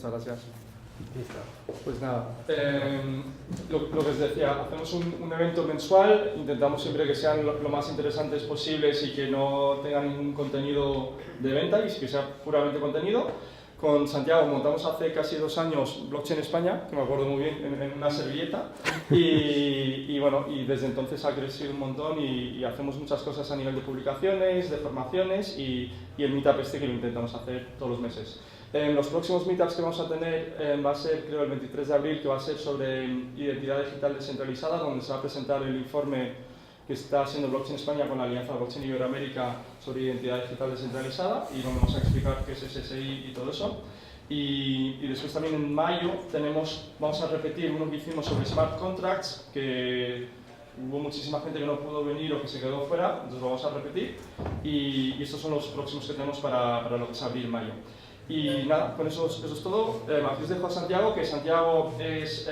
Muchas gracias. Pues nada, lo que os decía, hacemos un evento mensual, intentamos siempre que sean lo más interesantes posibles y que no tengan ningún contenido de venta y que sea puramente contenido. Con Santiago montamos hace casi 2 años Blockchain España, que me acuerdo muy bien, en una servilleta, y bueno, y desde entonces ha crecido un montón y hacemos muchas cosas a nivel de publicaciones, de formaciones y el meetup este que lo intentamos hacer todos los meses. Los próximos meetups que vamos a tener va a ser, creo, el 23 de abril, que va a ser sobre identidad digital descentralizada, donde se va a presentar el informe que está haciendo Blockchain España con la Alianza Blockchain Iberoamérica sobre identidad digital descentralizada, y donde vamos a explicar qué es SSI y todo eso. Y después también en mayo vamos a repetir uno que hicimos sobre smart contracts, que hubo muchísima gente que no pudo venir o que se quedó fuera, entonces lo vamos a repetir. Y estos son los próximos que tenemos para lo que es abril-mayo. Y nada, con eso es todo. Aquí os dejo a Santiago, que Santiago es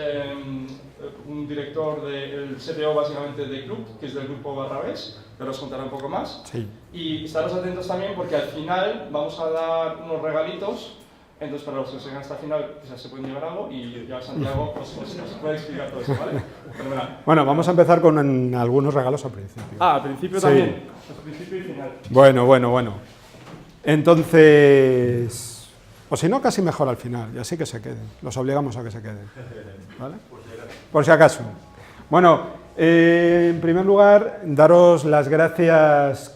un director del CTO básicamente de Club, que es del grupo Barrabés, que ahora os contará un poco más. Sí. Y estaros atentos también porque al final vamos a dar unos regalitos, entonces para los que se llegan hasta el final quizás se pueden llevar algo y ya Santiago os puede explicar todo eso, ¿vale? Bueno, vamos a empezar con algunos regalos al principio. Al principio sí. También, al principio y final. Bueno. Entonces... O si no, casi mejor al final, y así que se queden. Los obligamos a que se queden, ¿vale? Por si acaso. Bueno, en primer lugar, daros las gracias,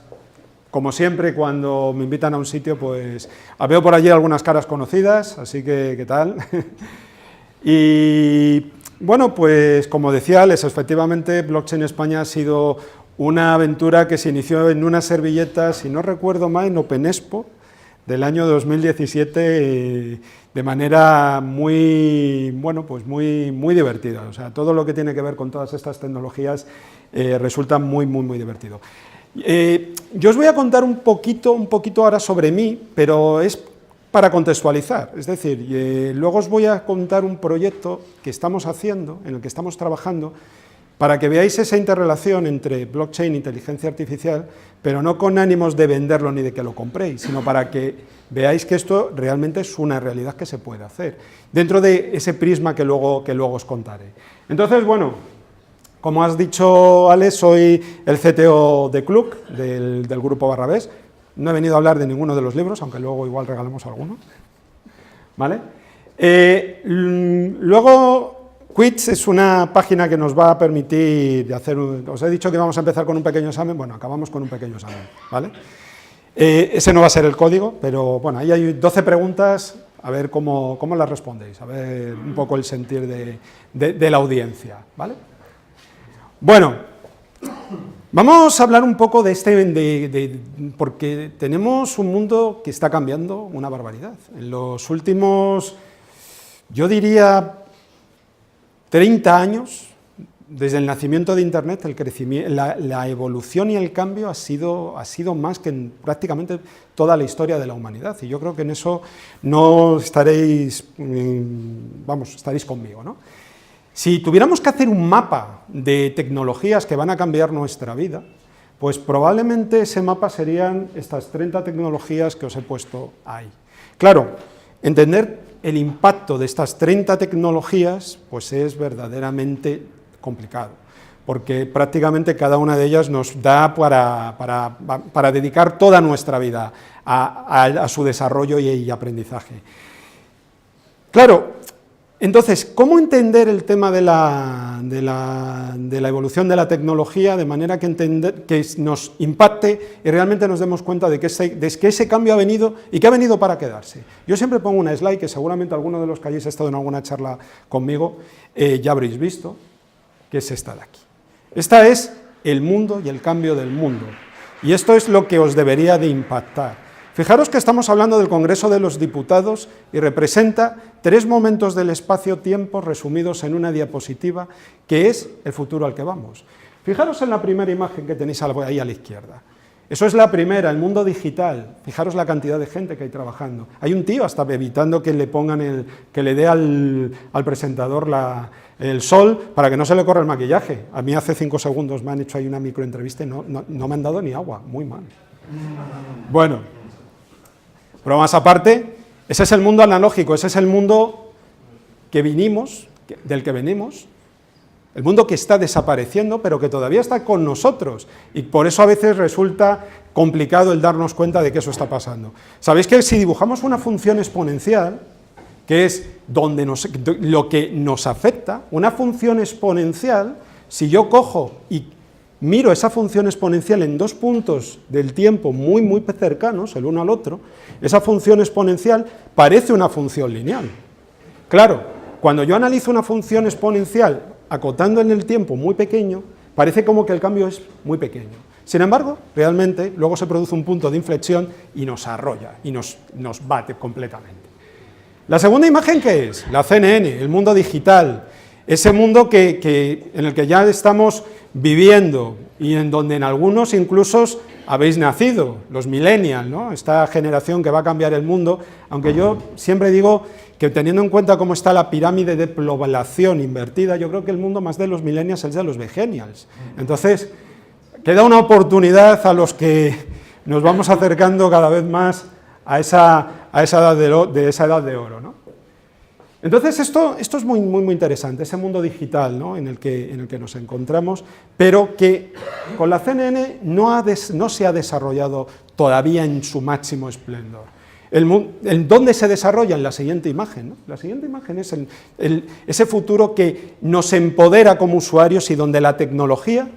como siempre, cuando me invitan a un sitio, pues... Veo por allí algunas caras conocidas, así que, ¿qué tal? Y, bueno, pues, como decía Alex, efectivamente, Blockchain España ha sido una aventura que se inició en una servilleta, si no recuerdo mal, en OpenExpo, del año 2017, de manera muy divertida. O sea, todo lo que tiene que ver con todas estas tecnologías resulta muy divertido. Yo os voy a contar un poquito ahora sobre mí, pero es para contextualizar. Es decir, luego os voy a contar un proyecto que estamos haciendo, en el que estamos trabajando, para que veáis esa interrelación entre blockchain e inteligencia artificial, pero no con ánimos de venderlo ni de que lo compréis, sino para que veáis que esto realmente es una realidad que se puede hacer, dentro de ese prisma que luego os contaré. Entonces, bueno, como has dicho, Alex, soy el CTO de Club, del grupo Barrabés. No he venido a hablar de ninguno de los libros, aunque luego igual regalamos alguno, ¿vale? Luego... Quiz es una página que nos va a permitir hacer... Os he dicho que vamos a empezar con un pequeño examen, bueno, acabamos con un pequeño examen, ¿vale? Ese no va a ser el código, pero bueno, ahí hay 12 preguntas, a ver cómo las respondéis, a ver un poco el sentir de la audiencia, ¿vale? Bueno, vamos a hablar un poco de porque tenemos un mundo que está cambiando una barbaridad. En los últimos, yo diría... 30 años, desde el nacimiento de Internet, el crecimiento, la evolución y el cambio ha sido más que en prácticamente toda la historia de la humanidad, y yo creo que en eso no estaréis conmigo, ¿no? Si tuviéramos que hacer un mapa de tecnologías que van a cambiar nuestra vida, pues probablemente ese mapa serían estas 30 tecnologías que os he puesto ahí. Claro, entender el impacto de estas 30 tecnologías pues es verdaderamente complicado, porque prácticamente cada una de ellas nos da para dedicar toda nuestra vida a su desarrollo y aprendizaje. Claro, entonces, ¿cómo entender el tema de la evolución de la tecnología de manera que nos impacte y realmente nos demos cuenta de que ese cambio ha venido y que ha venido para quedarse? Yo siempre pongo una slide que seguramente alguno de los que hayáis estado en alguna charla conmigo ya habréis visto, que es esta de aquí. Esta es el mundo y el cambio del mundo, y esto es lo que os debería de impactar. Fijaros que estamos hablando del Congreso de los Diputados y representa 3 momentos del espacio-tiempo resumidos en una diapositiva, que es el futuro al que vamos. Fijaros en la primera imagen que tenéis ahí a la izquierda. Eso es la primera, el mundo digital. Fijaros la cantidad de gente que hay trabajando. Hay un tío hasta evitando que le pongan que le dé al presentador el sol para que no se le corra el maquillaje. A mí hace 5 segundos me han hecho ahí una microentrevista y no me han dado ni agua, muy mal. Bueno, bromas aparte, Ese es el mundo analógico, ese es el mundo del que venimos, el mundo que está desapareciendo, pero que todavía está con nosotros, y por eso a veces resulta complicado el darnos cuenta de que eso está pasando. Sabéis que si dibujamos una función exponencial, que es lo que nos afecta, una función exponencial, si yo cojo y miro esa función exponencial en dos puntos del tiempo muy cercanos, el uno al otro, esa función exponencial parece una función lineal. Claro, cuando yo analizo una función exponencial acotando en el tiempo muy pequeño, parece como que el cambio es muy pequeño. Sin embargo, realmente, luego se produce un punto de inflexión y nos arrolla, y nos bate completamente. La segunda imagen, ¿qué es? La CNN, el mundo digital, ese mundo en el que ya estamos viviendo y en donde en algunos incluso habéis nacido, los millennials, ¿no? Esta generación que va a cambiar el mundo, aunque yo siempre digo que teniendo en cuenta cómo está la pirámide de población invertida, yo creo que el mundo más de los millennials es de los vegenials. Entonces, queda una oportunidad a los que nos vamos acercando cada vez más a esa edad de oro, ¿no? Entonces esto es muy interesante, ese mundo digital, ¿no? en el que nos encontramos, pero que con la CNN no se ha desarrollado todavía en su máximo esplendor. ¿Dónde se desarrolla? En la siguiente imagen, ¿no? La siguiente imagen es ese futuro que nos empodera como usuarios y donde la tecnología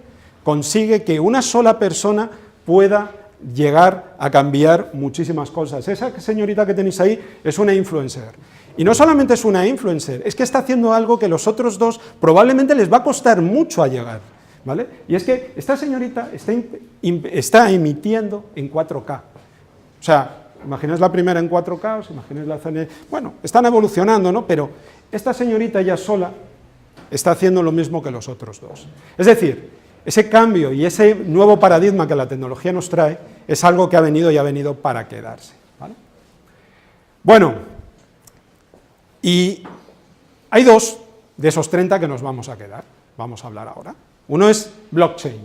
consigue que una sola persona pueda llegar a cambiar muchísimas cosas. Esa señorita que tenéis ahí es una influencer. Y no solamente es una influencer, es que está haciendo algo que los otros dos probablemente les va a costar mucho a llegar, ¿vale? Y es que esta señorita está emitiendo en 4K. O sea, imagináis la primera en 4K, os imagináis la CNN. Bueno, están evolucionando, ¿no? Pero esta señorita ya sola está haciendo lo mismo que los otros dos. Es decir, ese cambio y ese nuevo paradigma que la tecnología nos trae es algo que ha venido y ha venido para quedarse, ¿vale? Bueno, y hay dos de esos 30 que nos vamos a quedar, vamos a hablar ahora. Uno es blockchain.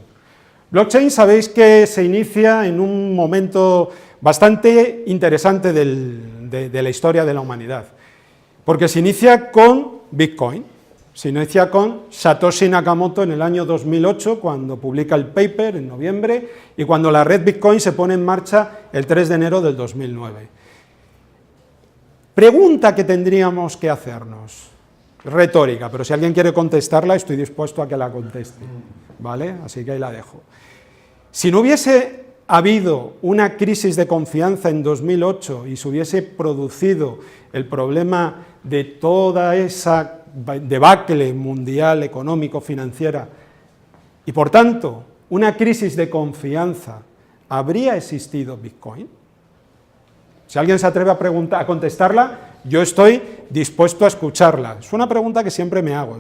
Blockchain sabéis que se inicia en un momento bastante interesante de la historia de la humanidad, porque se inicia con Bitcoin, se inicia con Satoshi Nakamoto en el año 2008, cuando publica el paper en noviembre, y cuando la red Bitcoin se pone en marcha el 3 de enero del 2009. Pregunta que tendríamos que hacernos, retórica, pero si alguien quiere contestarla, estoy dispuesto a que la conteste, ¿vale? Así que ahí la dejo. Si no hubiese habido una crisis de confianza en 2008 y se hubiese producido el problema de toda esa debacle mundial, económico, financiera, y por tanto, una crisis de confianza, ¿habría existido Bitcoin? Si alguien se atreve a contestarla, yo estoy dispuesto a escucharla. Es una pregunta que siempre me hago.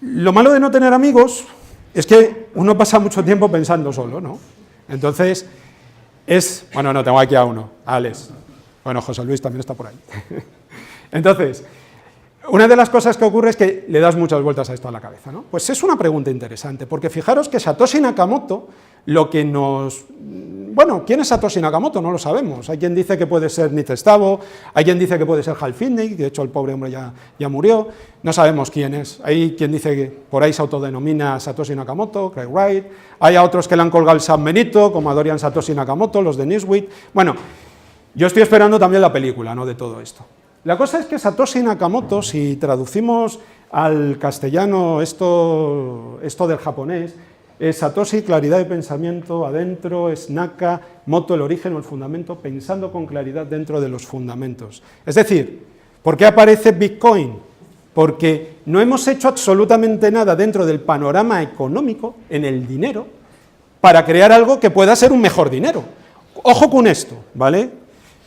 Lo malo de no tener amigos es que uno pasa mucho tiempo pensando solo, ¿no? Entonces, bueno, no, tengo aquí a uno, a Alex. Bueno, José Luis también está por ahí. Entonces, una de las cosas que ocurre es que le das muchas vueltas a esto a la cabeza, ¿no? Pues es una pregunta interesante, porque fijaros que Satoshi Nakamoto, bueno, ¿quién es Satoshi Nakamoto? No lo sabemos. Hay quien dice que puede ser Nietzsche Stavo, hay quien dice que puede ser Hal Finney, de hecho el pobre hombre ya murió, no sabemos quién es. Hay quien dice que por ahí se autodenomina Satoshi Nakamoto, Craig Wright, hay a otros que le han colgado el San Benito, como a Dorian Satoshi Nakamoto, los de Newsweek. Bueno, yo estoy esperando también la película, ¿no?, de todo esto. La cosa es que Satoshi Nakamoto, si traducimos al castellano esto del japonés, es Satoshi, claridad de pensamiento, adentro, es Naka, moto, el origen o el fundamento, pensando con claridad dentro de los fundamentos. Es decir, ¿por qué aparece Bitcoin? Porque no hemos hecho absolutamente nada dentro del panorama económico, en el dinero, para crear algo que pueda ser un mejor dinero. Ojo con esto, ¿vale?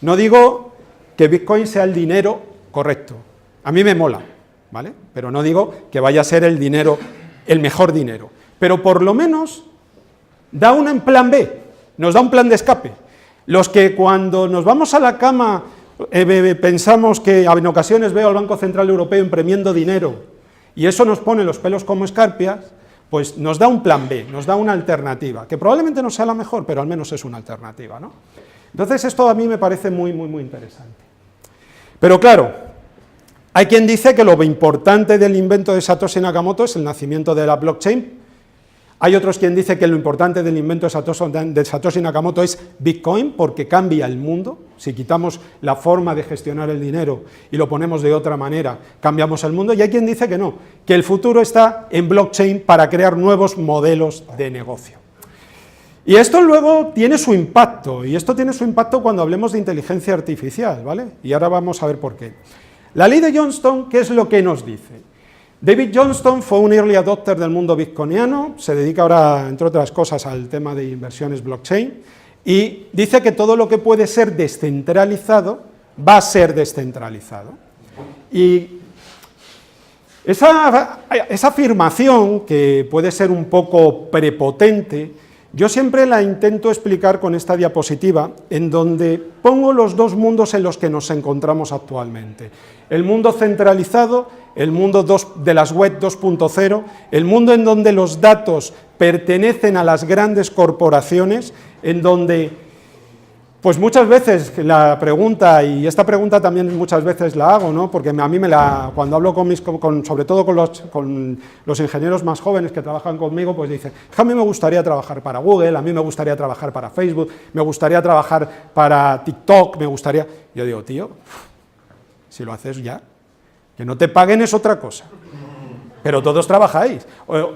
No digo que Bitcoin sea el dinero correcto, a mí me mola, ¿vale? Pero no digo que vaya a ser el dinero, el mejor dinero. Pero por lo menos da un plan B, nos da un plan de escape. Los que cuando nos vamos a la cama pensamos que en ocasiones veo al Banco Central Europeo imprimiendo dinero y eso nos pone los pelos como escarpias, pues nos da un plan B, nos da una alternativa, que probablemente no sea la mejor, pero al menos es una alternativa, ¿no? Entonces esto a mí me parece muy interesante. Pero claro, hay quien dice que lo importante del invento de Satoshi Nakamoto es el nacimiento de la blockchain. Hay otros quien dice que lo importante del invento de Satoshi Nakamoto es Bitcoin, porque cambia el mundo. Si quitamos la forma de gestionar el dinero y lo ponemos de otra manera, cambiamos el mundo. Y hay quien dice que no, que el futuro está en blockchain para crear nuevos modelos de negocio. Y esto luego tiene su impacto, y esto tiene su impacto cuando hablemos de inteligencia artificial, ¿vale? Y ahora vamos a ver por qué. La ley de Johnston, ¿qué es lo que nos dice? David Johnston fue un early adopter del mundo bitcoiniano, se dedica ahora, entre otras cosas, al tema de inversiones blockchain, y dice que todo lo que puede ser descentralizado va a ser descentralizado. Y esa afirmación, que puede ser un poco prepotente, yo siempre la intento explicar con esta diapositiva, en donde pongo los dos mundos en los que nos encontramos actualmente. El mundo centralizado, el mundo de las web 2.0, el mundo en donde los datos pertenecen a las grandes corporaciones, en donde, pues muchas veces la pregunta, y esta pregunta también muchas veces la hago, ¿no? Porque a mí cuando hablo sobre todo con los ingenieros más jóvenes que trabajan conmigo, pues dicen, a mí me gustaría trabajar para Google, a mí me gustaría trabajar para Facebook, me gustaría trabajar para TikTok, Yo digo, tío, si lo haces ya, que no te paguen es otra cosa, pero todos trabajáis.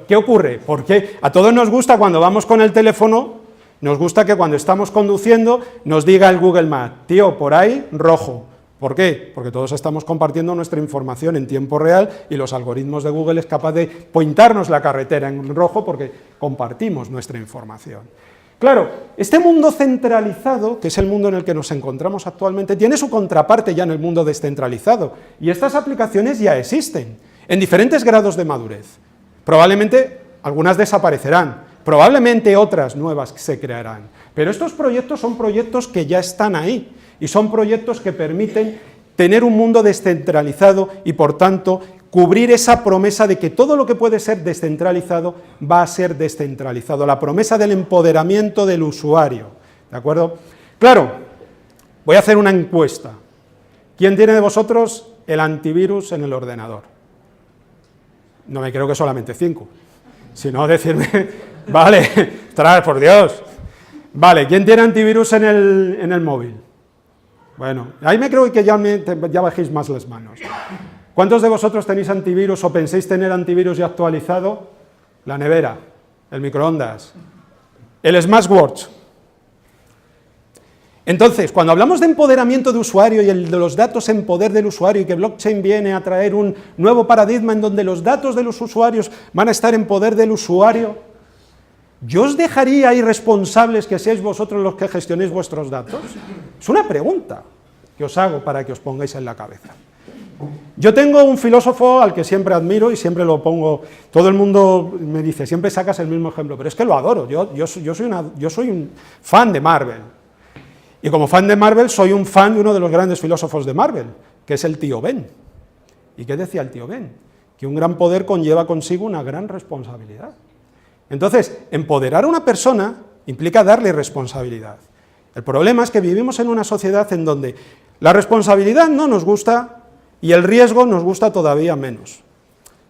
¿Qué ocurre? Porque a todos nos gusta cuando vamos con el teléfono, nos gusta que cuando estamos conduciendo nos diga el Google Maps, tío, por ahí, rojo. ¿Por qué? Porque todos estamos compartiendo nuestra información en tiempo real y los algoritmos de Google es capaz de pointarnos la carretera en rojo porque compartimos nuestra información. Claro, este mundo centralizado, que es el mundo en el que nos encontramos actualmente, tiene su contraparte ya en el mundo descentralizado, y estas aplicaciones ya existen, en diferentes grados de madurez. Probablemente algunas desaparecerán, probablemente otras nuevas se crearán, pero estos proyectos son proyectos que ya están ahí, y son proyectos que permiten tener un mundo descentralizado y, por tanto, cubrir esa promesa de que todo lo que puede ser descentralizado va a ser descentralizado, la promesa del empoderamiento del usuario, ¿de acuerdo? Claro, voy a hacer una encuesta. ¿Quién tiene de vosotros el antivirus en el ordenador? No me creo que solamente 5, sino decirme, vale, ostras, por Dios, vale, ¿quién tiene antivirus en el móvil? Bueno, ahí me creo que ya bajéis más las manos. ¿Cuántos de vosotros tenéis antivirus o pensáis tener antivirus ya actualizado? La nevera, el microondas, el smartwatch. Entonces, cuando hablamos de empoderamiento de usuario y de los datos en poder del usuario y que blockchain viene a traer un nuevo paradigma en donde los datos de los usuarios van a estar en poder del usuario, ¿yo os dejaría irresponsables que seáis vosotros los que gestionéis vuestros datos? Es una pregunta que os hago para que os pongáis en la cabeza. Yo tengo un filósofo al que siempre admiro y siempre lo pongo, todo el mundo me dice, siempre sacas el mismo ejemplo, pero es que lo adoro, yo soy un fan de Marvel, y como fan de Marvel soy un fan de uno de los grandes filósofos de Marvel, que es el tío Ben. ¿Y qué decía el tío Ben? Que un gran poder conlleva consigo una gran responsabilidad. Entonces, empoderar a una persona implica darle responsabilidad. El problema es que vivimos en una sociedad en donde la responsabilidad no nos gusta y el riesgo nos gusta todavía menos.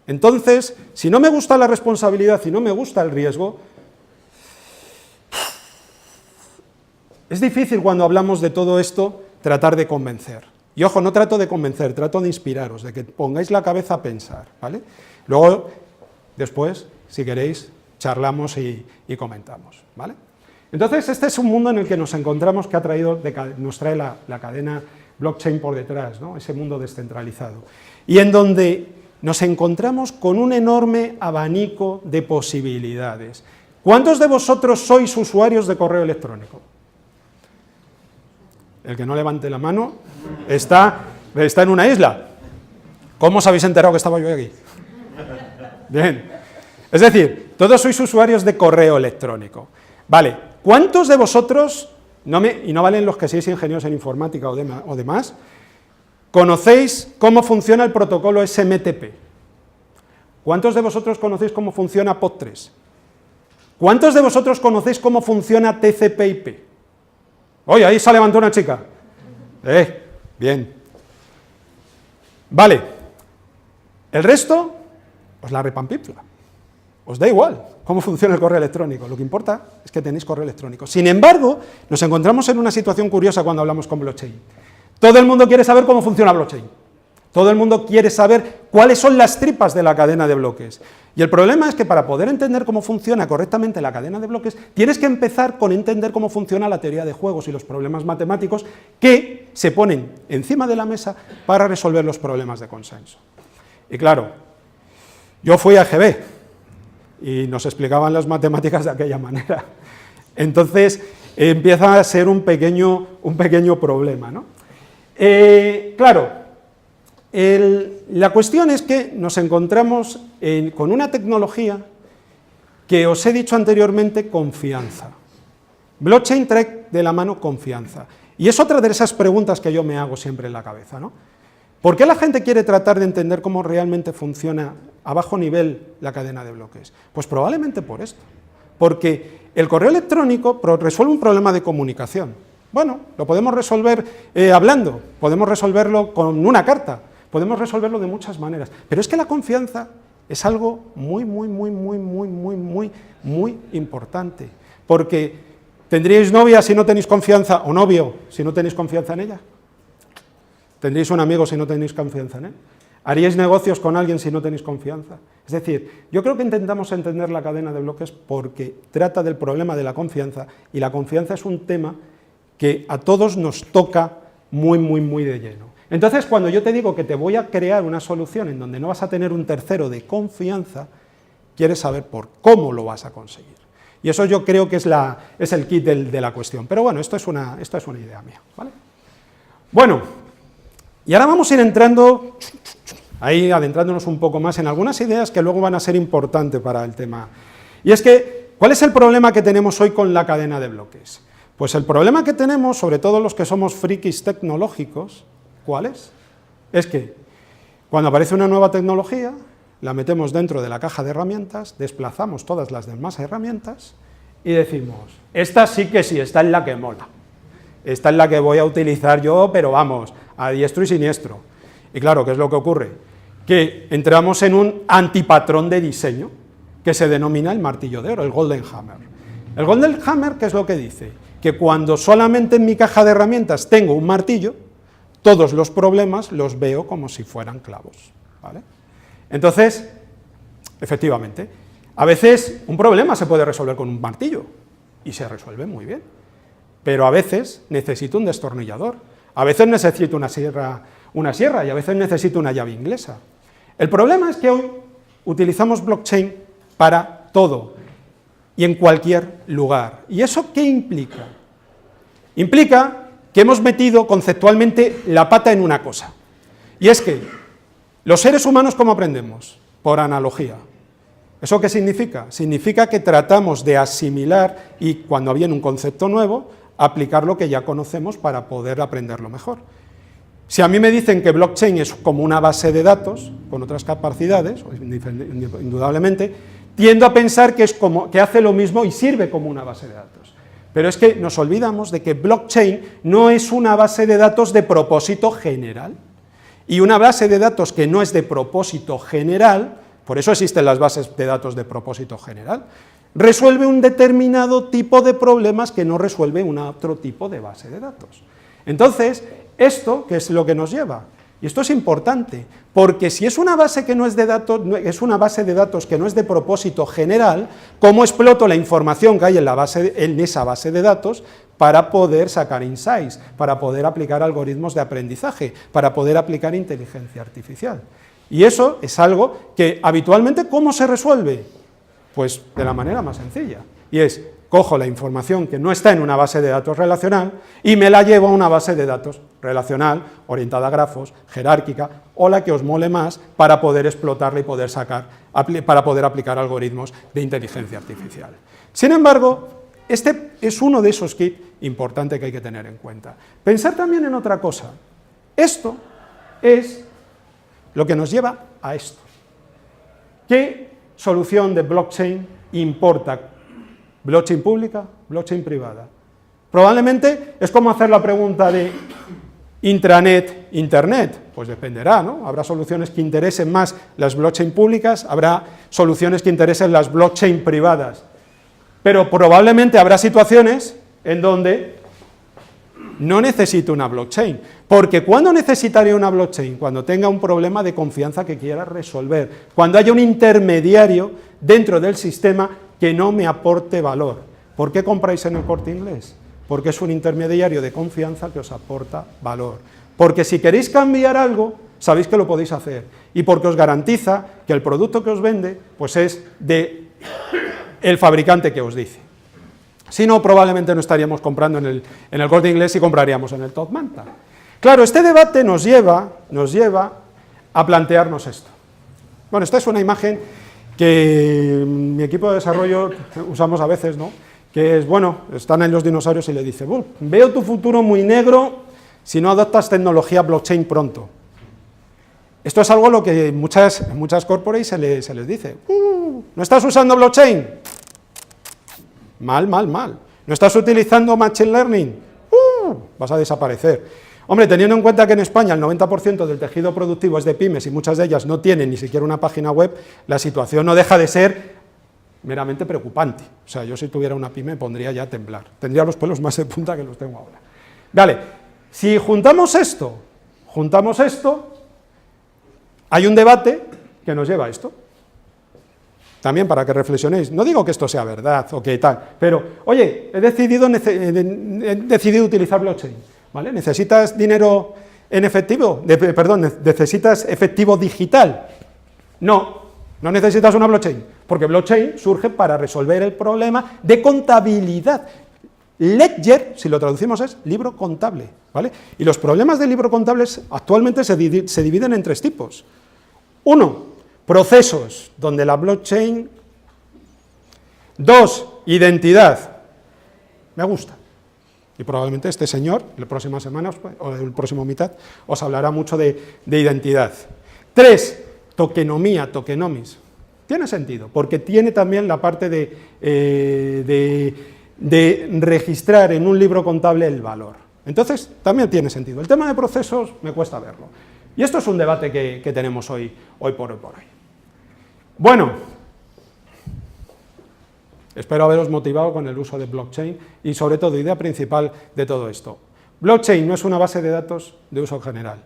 Entonces, si no me gusta la responsabilidad y no me gusta el riesgo, es difícil cuando hablamos de todo esto tratar de convencer. Y ojo, no trato de convencer, trato de inspiraros, de que pongáis la cabeza a pensar, ¿vale? Luego, después, si queréis, charlamos y comentamos, ¿vale? Entonces, este es un mundo en el que nos encontramos, que nos trae la cadena blockchain por detrás, ¿no? Ese mundo descentralizado. Y en donde nos encontramos con un enorme abanico de posibilidades. ¿Cuántos de vosotros sois usuarios de correo electrónico? El que no levante la mano está en una isla. ¿Cómo os habéis enterado que estaba yo aquí? Bien. Es decir, todos sois usuarios de correo electrónico. Vale, ¿cuántos de vosotros, y no valen los que seáis ingenieros en informática o demás, conocéis cómo funciona el protocolo SMTP? ¿Cuántos de vosotros conocéis cómo funciona POP3? ¿Cuántos de vosotros conocéis cómo funciona TCP/IP? Oye, ahí se levantó una chica. Bien. Vale. El resto, os la repampifla. Os da igual cómo funciona el correo electrónico. Lo que importa es que tenéis correo electrónico. Sin embargo, nos encontramos en una situación curiosa cuando hablamos con blockchain. Todo el mundo quiere saber cómo funciona blockchain. Todo el mundo quiere saber cuáles son las tripas de la cadena de bloques. Y el problema es que para poder entender cómo funciona correctamente la cadena de bloques, tienes que empezar con entender cómo funciona la teoría de juegos y los problemas matemáticos que se ponen encima de la mesa para resolver los problemas de consenso. Y claro, yo fui a EGB y nos explicaban las matemáticas de aquella manera. Entonces empieza a ser un pequeño problema, ¿no? Claro, la cuestión es que nos encontramos con una tecnología que os he dicho anteriormente, confianza. Blockchain trae de la mano confianza. Y es otra de esas preguntas que yo me hago siempre en la cabeza, ¿no? ¿Por qué la gente quiere tratar de entender cómo realmente funciona a bajo nivel la cadena de bloques? Pues probablemente por esto. Porque el correo electrónico resuelve un problema de comunicación. Bueno, lo podemos resolver hablando, podemos resolverlo con una carta, podemos resolverlo de muchas maneras, pero es que la confianza es algo muy importante, porque ¿tendríais novia si no tenéis confianza, o novio si no tenéis confianza en ella? ¿Tendríais un amigo si no tenéis confianza en él? ¿Haríais negocios con alguien si no tenéis confianza? Es decir, yo creo que intentamos entender la cadena de bloques porque trata del problema de la confianza, y la confianza es un tema que a todos nos toca muy de lleno. Entonces, cuando yo te digo que te voy a crear una solución en donde no vas a tener un tercero de confianza, quieres saber cómo lo vas a conseguir. Y eso yo creo que es el kit de la cuestión. Pero bueno, esto es una idea mía, ¿vale? Bueno, y ahora vamos a ir entrando, ahí adentrándonos un poco más en algunas ideas que luego van a ser importantes para el tema. Y es que, ¿cuál es el problema que tenemos hoy con la cadena de bloques? Pues el problema que tenemos, sobre todo los que somos frikis tecnológicos, ¿cuál es? Es que cuando aparece una nueva tecnología, la metemos dentro de la caja de herramientas, desplazamos todas las demás herramientas y decimos, esta sí que sí, esta es la que mola, esta es la que voy a utilizar yo, pero vamos, a diestro y siniestro. Y claro, ¿qué es lo que ocurre? Que entramos en un antipatrón de diseño que se denomina el martillo de oro, el Golden Hammer. El Golden Hammer, ¿qué es lo que dice? Que cuando solamente en mi caja de herramientas tengo un martillo, todos los problemas los veo como si fueran clavos, ¿vale? Entonces, efectivamente, a veces un problema se puede resolver con un martillo, y se resuelve muy bien, pero a veces necesito un destornillador, a veces necesito una sierra, y a veces necesito una llave inglesa. El problema es que hoy utilizamos blockchain para todo, y en cualquier lugar. ¿Y eso qué implica? Implica que hemos metido conceptualmente la pata en una cosa, y es que los seres humanos, ¿cómo aprendemos? Por analogía. ¿Eso qué significa? Significa que tratamos de asimilar y, cuando viene un concepto nuevo, aplicar lo que ya conocemos para poder aprenderlo mejor. Si a mí me dicen que blockchain es como una base de datos, con otras capacidades, indudablemente, tiendo a pensar que hace lo mismo y sirve como una base de datos. Pero es que nos olvidamos de que blockchain no es una base de datos de propósito general. Y una base de datos que no es de propósito general, por eso existen las bases de datos de propósito general, resuelve un determinado tipo de problemas que no resuelve otro tipo de base de datos. Entonces, ¿esto qué es lo que nos lleva? Y esto es importante, porque si es una base que no es de datos, es una base de datos que no es de propósito general, ¿cómo exploto la información que hay en esa base de datos para poder sacar insights, para poder aplicar algoritmos de aprendizaje, para poder aplicar inteligencia artificial? Y eso es algo que habitualmente, ¿cómo se resuelve? Pues de la manera más sencilla, y es, cojo la información que no está en una base de datos relacional y me la llevo a una base de datos relacional, orientada a grafos, jerárquica, o la que os mole más, para poder explotarla y poder para poder aplicar algoritmos de inteligencia artificial. Sin embargo, este es uno de esos kits importantes que hay que tener en cuenta. Pensar también en otra cosa. Esto es lo que nos lleva a esto. ¿Qué solución de blockchain importa? ¿Blockchain pública? ¿Blockchain privada? Probablemente es como hacer la pregunta de intranet, internet, pues dependerá, ¿no? Habrá soluciones que interesen más las blockchain públicas, habrá soluciones que interesen las blockchain privadas, pero probablemente habrá situaciones en donde no necesito una blockchain, porque ¿cuándo necesitaré una blockchain? Cuando tenga un problema de confianza que quiera resolver, cuando haya un intermediario dentro del sistema que no me aporte valor. ¿Por qué compráis en el Corte Inglés? Porque es un intermediario de confianza que os aporta valor. Porque si queréis cambiar algo, sabéis que lo podéis hacer, y porque os garantiza que el producto que os vende, pues es de el fabricante que os dice. Si no, probablemente no estaríamos comprando en el Corte Inglés y compraríamos en el Top Manta. Claro, este debate nos lleva a plantearnos esto. Bueno, esta es una imagen que mi equipo de desarrollo usamos a veces, ¿no? Que es, bueno, están ahí los dinosaurios y le dice, veo tu futuro muy negro si no adoptas tecnología blockchain pronto. Esto es algo lo que en muchas corporates se les dice, ¿no estás usando blockchain? Mal. ¿No estás utilizando machine learning? Vas a desaparecer. Hombre, teniendo en cuenta que en España el 90% del tejido productivo es de pymes y muchas de ellas no tienen ni siquiera una página web, la situación no deja de ser meramente preocupante. O sea, yo si tuviera una pyme pondría ya a temblar. Tendría los pelos más de punta que los tengo ahora. Vale, si juntamos esto, hay un debate que nos lleva a esto. También para que reflexionéis. No digo que esto sea verdad o que tal, pero, oye, he decidido utilizar blockchain, ¿vale? ¿Necesitas dinero en efectivo? ¿Necesitas efectivo digital? No necesitas una blockchain, porque blockchain surge para resolver el problema de contabilidad. Ledger, si lo traducimos, es libro contable, ¿vale? Y los problemas de libro contables actualmente se dividen en tres tipos. Uno, procesos, donde la blockchain. 2, identidad. Me gusta. Y probablemente este señor, la próxima semana o el próximo mitad, os hablará mucho de identidad. 3, tokenomía, tokenomics. Tiene sentido, porque tiene también la parte de registrar en un libro contable el valor. Entonces, también tiene sentido. El tema de procesos me cuesta verlo. Y esto es un debate que tenemos hoy por hoy. Bueno, espero haberos motivado con el uso de blockchain y sobre todo, idea principal de todo esto. Blockchain no es una base de datos de uso general.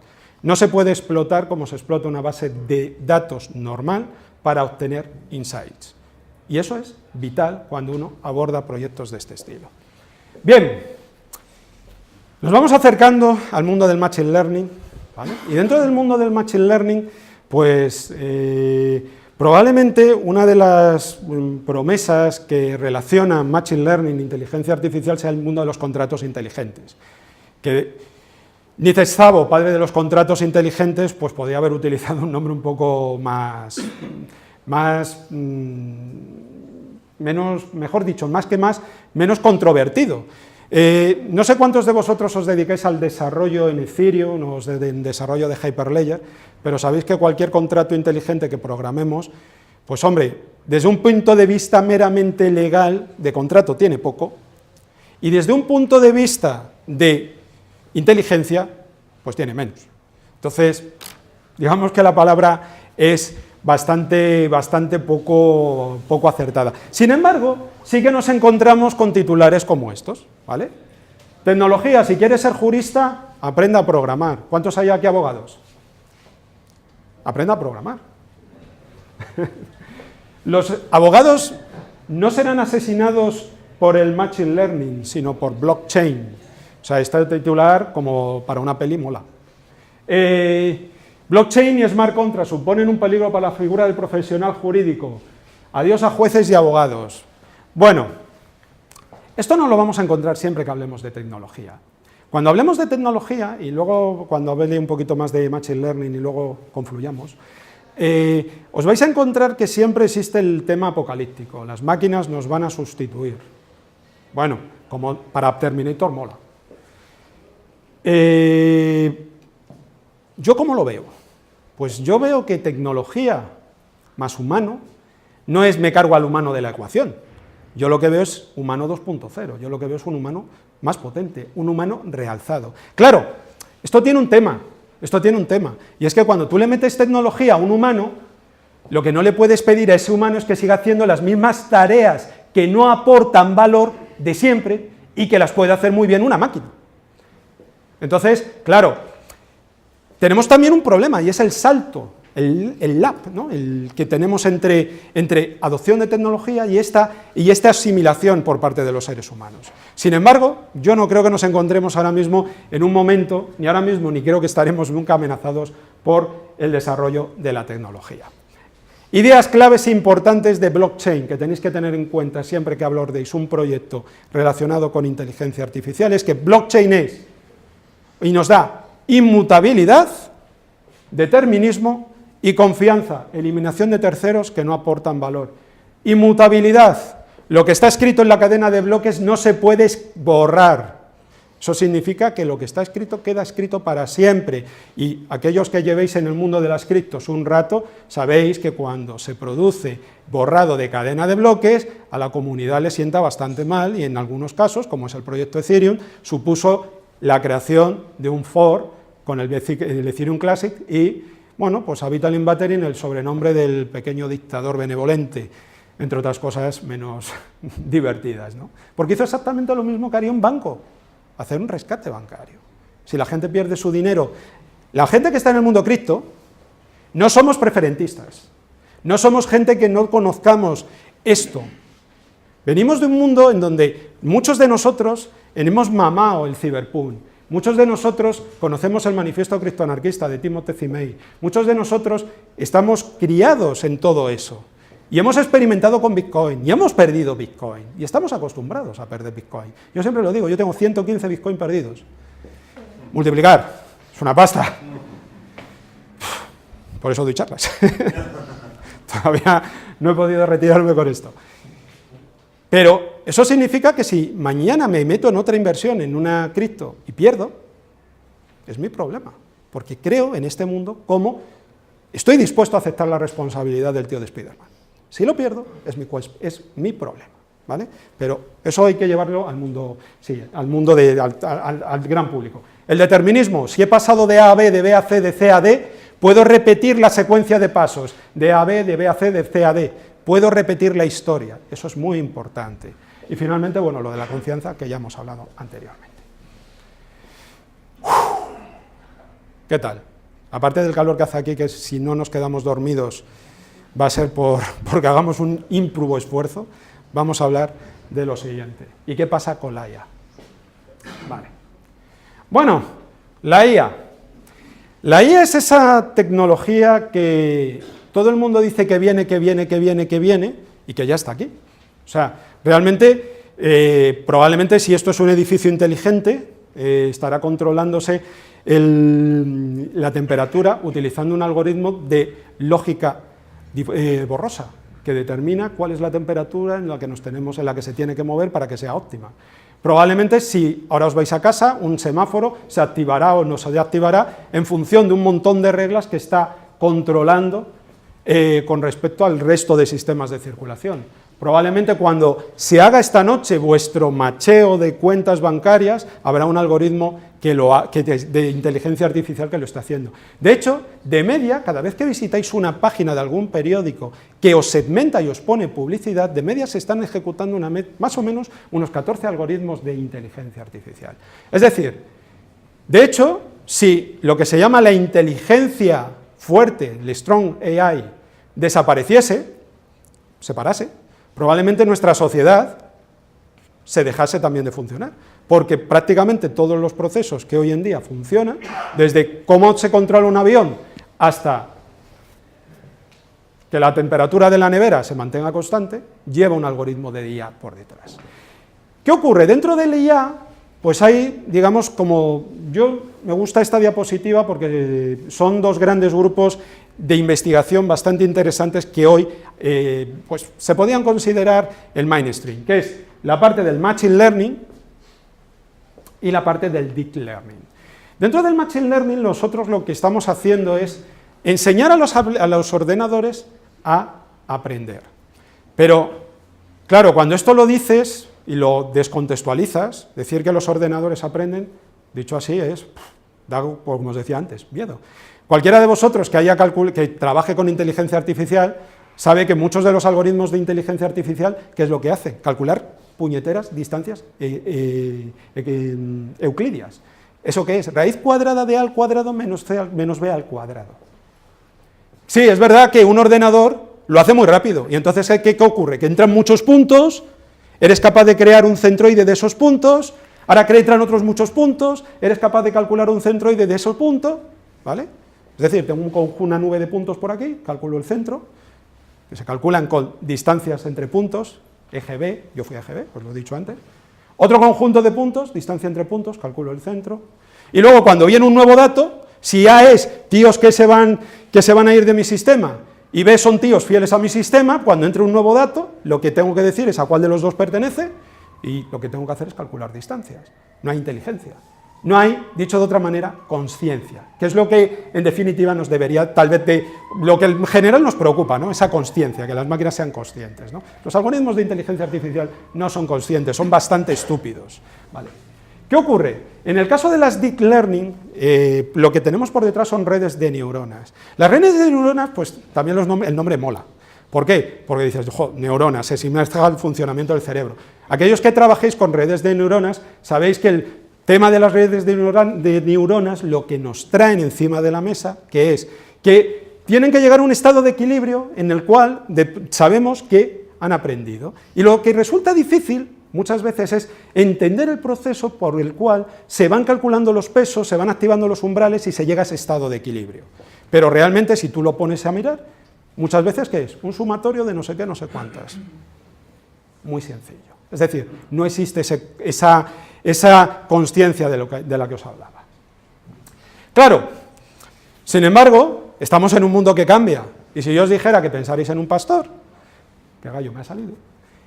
No se puede explotar como se explota una base de datos normal para obtener insights. Y eso es vital cuando uno aborda proyectos de este estilo. Bien, nos vamos acercando al mundo del machine learning, ¿vale? Y dentro del mundo del machine learning, pues probablemente una de las promesas que relacionan machine learning e inteligencia artificial sea el mundo de los contratos inteligentes. Que Nietzsche Szabo, padre de los contratos inteligentes, pues podría haber utilizado un nombre un poco menos controvertido. No sé cuántos de vosotros os dedicáis al desarrollo en Ethereum o en desarrollo de Hyperledger, pero sabéis que cualquier contrato inteligente que programemos, pues hombre, desde un punto de vista meramente legal de contrato tiene poco, y desde un punto de vista de inteligencia, pues tiene menos. Entonces, digamos que la palabra es bastante poco acertada. Sin embargo, sí que nos encontramos con titulares como estos, ¿vale? Tecnología, si quieres ser jurista, aprenda a programar. ¿Cuántos hay aquí abogados? Aprenda a programar. Los abogados no serán asesinados por el machine learning, sino por blockchain. O sea, este titular, como para una peli, mola. Blockchain y smart contracts suponen un peligro para la figura del profesional jurídico. Adiós a jueces y abogados. Bueno, esto no lo vamos a encontrar siempre que hablemos de tecnología. Cuando hablemos de tecnología, y luego cuando hable un poquito más de machine learning y luego confluyamos, os vais a encontrar que siempre existe el tema apocalíptico. Las máquinas nos van a sustituir. Bueno, como para Terminator mola. ¿Yo cómo lo veo? Pues yo veo que tecnología más humano no es me cargo al humano de la ecuación. Yo lo que veo es humano 2.0, yo lo que veo es un humano más potente, un humano realzado. Claro, esto tiene un tema, y es que cuando tú le metes tecnología a un humano, lo que no le puedes pedir a ese humano es que siga haciendo las mismas tareas que no aportan valor de siempre y que las puede hacer muy bien una máquina. Entonces, claro, tenemos también un problema, y es el salto, el gap, ¿no?, el que tenemos entre adopción de tecnología y esta asimilación por parte de los seres humanos. Sin embargo, yo no creo que nos encontremos ahora mismo en un momento, ni ahora mismo, ni creo que estaremos nunca amenazados por el desarrollo de la tecnología. Ideas claves e importantes de blockchain que tenéis que tener en cuenta siempre que abordéis un proyecto relacionado con inteligencia artificial es que blockchain es y nos da inmutabilidad, determinismo y confianza, eliminación de terceros que no aportan valor. Inmutabilidad, lo que está escrito en la cadena de bloques no se puede borrar. Eso significa que lo que está escrito queda escrito para siempre, y aquellos que llevéis en el mundo de las criptos un rato, sabéis que cuando se produce borrado de cadena de bloques, a la comunidad le sienta bastante mal, y en algunos casos, como es el proyecto Ethereum, supuso la creación de un fork con el Ethereum Classic y, bueno, pues a Vitalik Buterin el sobrenombre del pequeño dictador benevolente, entre otras cosas menos divertidas, ¿no? Porque hizo exactamente lo mismo que haría un banco, hacer un rescate bancario. Si la gente pierde su dinero, la gente que está en el mundo cripto, no somos preferentistas, no somos gente que no conozcamos esto. Venimos de un mundo en donde muchos de nosotros hemos mamado el cyberpunk, muchos de nosotros conocemos el manifiesto criptoanarquista de Timothy May, muchos de nosotros estamos criados en todo eso, y hemos experimentado con Bitcoin, y hemos perdido Bitcoin, y estamos acostumbrados a perder Bitcoin. Yo siempre lo digo, yo tengo 115 Bitcoin perdidos. Multiplicar, es una pasta. Por eso doy charlas. Todavía no he podido retirarme con esto. Pero eso significa que si mañana me meto en otra inversión, en una cripto, y pierdo, es mi problema, porque creo en este mundo como estoy dispuesto a aceptar la responsabilidad del tío de Spiderman. Si lo pierdo, es mi problema, ¿vale? Pero eso hay que llevarlo al mundo, sí, al gran público. El determinismo, si he pasado de A a B, de B a C, de C a D, puedo repetir la secuencia de pasos, de A a B, de B a C, de C a D, puedo repetir la historia, eso es muy importante. Y finalmente, bueno, lo de la confianza, que ya hemos hablado anteriormente. ¿Qué tal? Aparte del calor que hace aquí, que si no nos quedamos dormidos va a ser porque hagamos un ímprobo esfuerzo, vamos a hablar de lo siguiente. ¿Y qué pasa con la IA? Vale. Bueno, la IA. La IA es esa tecnología que todo el mundo dice que viene, y que ya está aquí. O sea, realmente, probablemente si esto es un edificio inteligente, estará controlándose la temperatura utilizando un algoritmo de lógica borrosa, que determina cuál es la temperatura en la que se tiene que mover para que sea óptima. Probablemente, si ahora os vais a casa, un semáforo se activará o no se activará en función de un montón de reglas que está controlando con respecto al resto de sistemas de circulación. Probablemente cuando se haga esta noche vuestro macheo de cuentas bancarias, habrá un algoritmo de inteligencia artificial que lo está haciendo. De hecho, de media, cada vez que visitáis una página de algún periódico que os segmenta y os pone publicidad, de media se están ejecutando más o menos unos 14 algoritmos de inteligencia artificial. Es decir, de hecho, si lo que se llama la inteligencia fuerte, el Strong AI, desapareciese, se parase, probablemente nuestra sociedad se dejase también de funcionar, porque prácticamente todos los procesos que hoy en día funcionan, desde cómo se controla un avión hasta que la temperatura de la nevera se mantenga constante, lleva un algoritmo de IA por detrás. ¿Qué ocurre? Dentro del IA, pues hay, digamos, como yo me gusta esta diapositiva porque son dos grandes grupos de investigación bastante interesantes que hoy pues se podían considerar el mainstream, que es la parte del Machine Learning y la parte del Deep Learning. Dentro del Machine Learning nosotros lo que estamos haciendo es enseñar a los ordenadores a aprender. Pero Claro, cuando esto lo dices y lo descontextualizas, decir que los ordenadores aprenden, dicho así, da, como os decía antes, miedo. Cualquiera de vosotros que trabaje con inteligencia artificial sabe que muchos de los algoritmos de inteligencia artificial, ¿qué es lo que hace? Calcular puñeteras distancias euclidias. ¿Eso qué es? Raíz cuadrada de A al cuadrado menos B al cuadrado. Sí, es verdad que un ordenador lo hace muy rápido, y entonces ¿qué ocurre? Que entran muchos puntos, eres capaz de crear un centroide de esos puntos, ahora que entran otros muchos puntos, eres capaz de calcular un centroide de esos puntos, ¿vale? Es decir, tengo una nube de puntos por aquí, calculo el centro, que se calculan con distancias entre puntos, eje B, yo fui a eje B, os lo he dicho antes, otro conjunto de puntos, distancia entre puntos, calculo el centro, y luego cuando viene un nuevo dato, si A es tíos que se van a ir de mi sistema, y B son tíos fieles a mi sistema, cuando entre un nuevo dato, lo que tengo que decir es a cuál de los dos pertenece, y lo que tengo que hacer es calcular distancias. No hay inteligencia. No hay, dicho de otra manera, consciencia, que es lo que en definitiva nos debería, tal vez, lo que en general nos preocupa, ¿no? Esa consciencia, que las máquinas sean conscientes, ¿no? Los algoritmos de inteligencia artificial no son conscientes, son bastante estúpidos, ¿vale? ¿Qué ocurre? En el caso de las deep learning, lo que tenemos por detrás son redes de neuronas. Las redes de neuronas, pues también el nombre mola. ¿Por qué? Porque dices, neuronas, se simula el funcionamiento del cerebro. Aquellos que trabajéis con redes de neuronas, sabéis que el tema de las redes de neuronas, lo que nos traen encima de la mesa, que es que tienen que llegar a un estado de equilibrio en el cual sabemos que han aprendido. Y lo que resulta difícil muchas veces es entender el proceso por el cual se van calculando los pesos, se van activando los umbrales y se llega a ese estado de equilibrio. Pero realmente, si tú lo pones a mirar, muchas veces, ¿qué es? Un sumatorio de no sé qué, no sé cuántas. Muy sencillo. Es decir, no existe esa consciencia de la que os hablaba. Claro, sin embargo, estamos en un mundo que cambia, y si yo os dijera que pensarais en un pastor, que gallo me ha salido,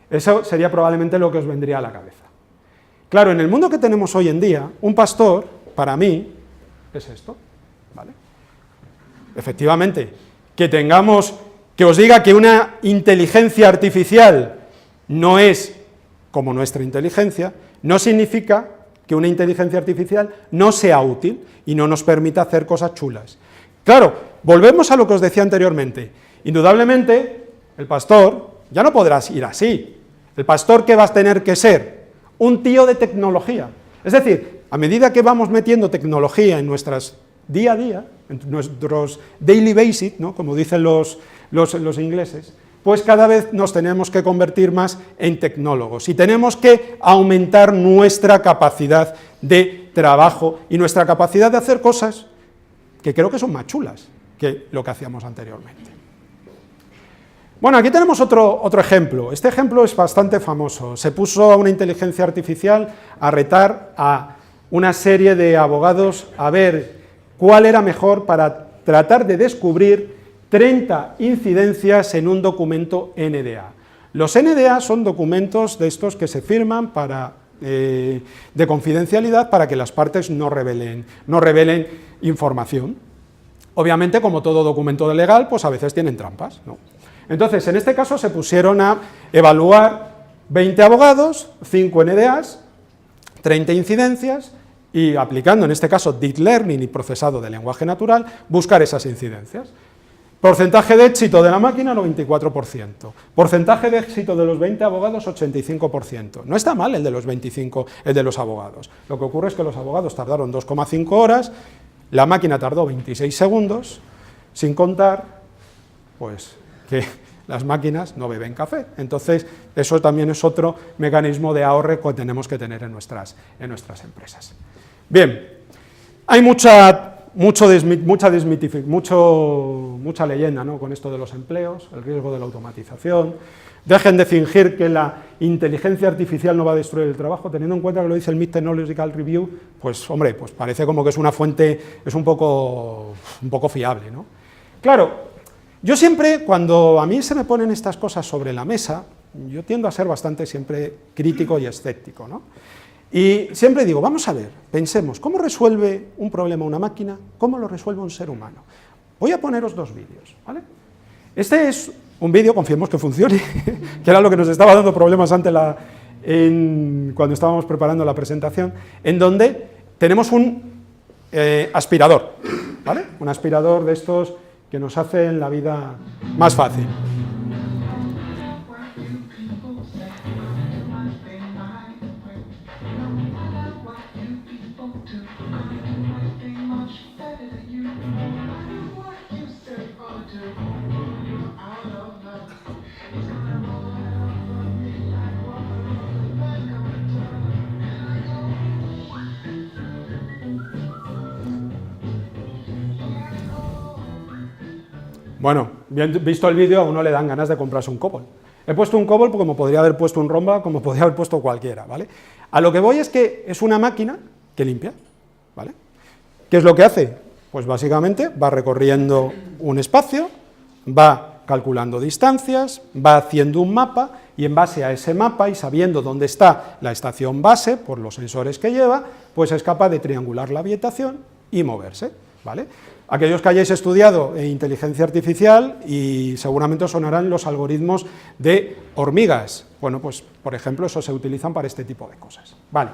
eso sería probablemente lo que os vendría a la cabeza. Claro, en el mundo que tenemos hoy en día, un pastor, para mí, es esto, ¿vale? Efectivamente, que os diga que una inteligencia artificial no es como nuestra inteligencia, no significa que una inteligencia artificial no sea útil y no nos permita hacer cosas chulas. Claro, volvemos a lo que os decía anteriormente. Indudablemente, el pastor ya no podrá ir así. El pastor, ¿qué va a tener que ser? Un tío de tecnología. Es decir, a medida que vamos metiendo tecnología en nuestras día a día, en nuestros daily basic, ¿no? Como dicen los ingleses, pues cada vez nos tenemos que convertir más en tecnólogos y tenemos que aumentar nuestra capacidad de trabajo y nuestra capacidad de hacer cosas que creo que son más chulas que lo que hacíamos anteriormente. Bueno, aquí tenemos otro ejemplo. Este ejemplo es bastante famoso. Se puso a una inteligencia artificial a retar a una serie de abogados a ver cuál era mejor para tratar de descubrir 30 incidencias en un documento NDA. Los NDA son documentos de estos que se firman de confidencialidad para que las partes no revelen información. Obviamente, como todo documento legal, pues a veces tienen trampas, ¿no? Entonces, en este caso se pusieron a evaluar 20 abogados, 5 NDAs, 30 incidencias, y aplicando en este caso Deep Learning y procesado de lenguaje natural, buscar esas incidencias. Porcentaje de éxito de la máquina, 94%. Porcentaje de éxito de los 20 abogados, 85%. No está mal el de los 25, el de los abogados. Lo que ocurre es que los abogados tardaron 2,5 horas, la máquina tardó 26 segundos, sin contar, pues, que las máquinas no beben café. Entonces, eso también es otro mecanismo de ahorro que tenemos que tener en nuestras empresas. Bien, hay mucha leyenda, ¿no?, con esto de los empleos, el riesgo de la automatización. Dejen de fingir que la inteligencia artificial no va a destruir el trabajo, teniendo en cuenta que lo dice el Mid Technological Review, pues hombre, pues parece como que es una fuente, es un poco fiable, ¿no? Claro, yo siempre, cuando a mí se me ponen estas cosas sobre la mesa, yo tiendo a ser bastante siempre crítico y escéptico, ¿no? Y siempre digo, vamos a ver, pensemos, ¿cómo resuelve un problema una máquina? ¿Cómo lo resuelve un ser humano? Voy a poneros dos vídeos, ¿vale? Este es un vídeo, confiemos que funcione, que era lo que nos estaba dando problemas antes cuando estábamos preparando la presentación, en donde tenemos un aspirador, ¿vale? Un aspirador de estos que nos hacen la vida más fácil. Bueno, visto el vídeo, a uno le dan ganas de comprarse un Cobol. He puesto un Cobol como podría haber puesto un Romba, como podría haber puesto cualquiera, ¿vale? A lo que voy es que es una máquina que limpia, ¿vale? ¿Qué es lo que hace? Pues básicamente va recorriendo un espacio, va calculando distancias, va haciendo un mapa, y en base a ese mapa y sabiendo dónde está la estación base, por los sensores que lleva, pues es capaz de triangular la habitación y moverse, ¿vale? Aquellos que hayáis estudiado inteligencia artificial y seguramente os sonarán los algoritmos de hormigas. Bueno, pues por ejemplo, esos se utilizan para este tipo de cosas. Vale.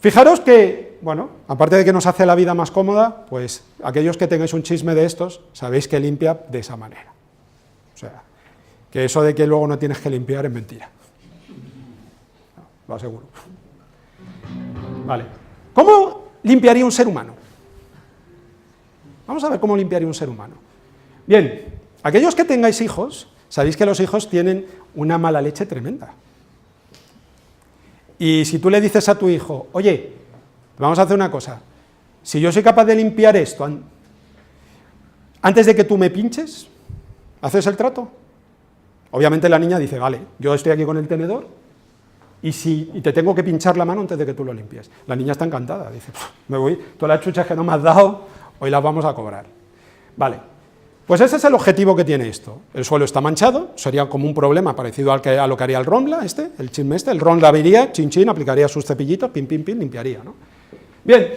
Fijaros que, bueno, aparte de que nos hace la vida más cómoda, pues aquellos que tengáis un chisme de estos, sabéis que limpia de esa manera. O sea, que eso de que luego no tienes que limpiar es mentira. No, lo aseguro. Vale. ¿Cómo limpiaría un ser humano? Vamos a ver cómo limpiaría un ser humano. Bien, aquellos que tengáis hijos, sabéis que los hijos tienen una mala leche tremenda. Y si tú le dices a tu hijo, oye, vamos a hacer una cosa, si yo soy capaz de limpiar esto antes de que tú me pinches, ¿haces el trato? Obviamente la niña dice, vale, yo estoy aquí con el tenedor y te tengo que pinchar la mano antes de que tú lo limpies. La niña está encantada, dice, me voy, todas las chuchas que no me has dado, hoy las vamos a cobrar. Vale, pues ese es el objetivo que tiene esto. El suelo está manchado, sería como un problema parecido a lo que haría el Ronda, el chisme el Ronda iría, chin chin, aplicaría sus cepillitos, pim pim pim, limpiaría, ¿no? Bien,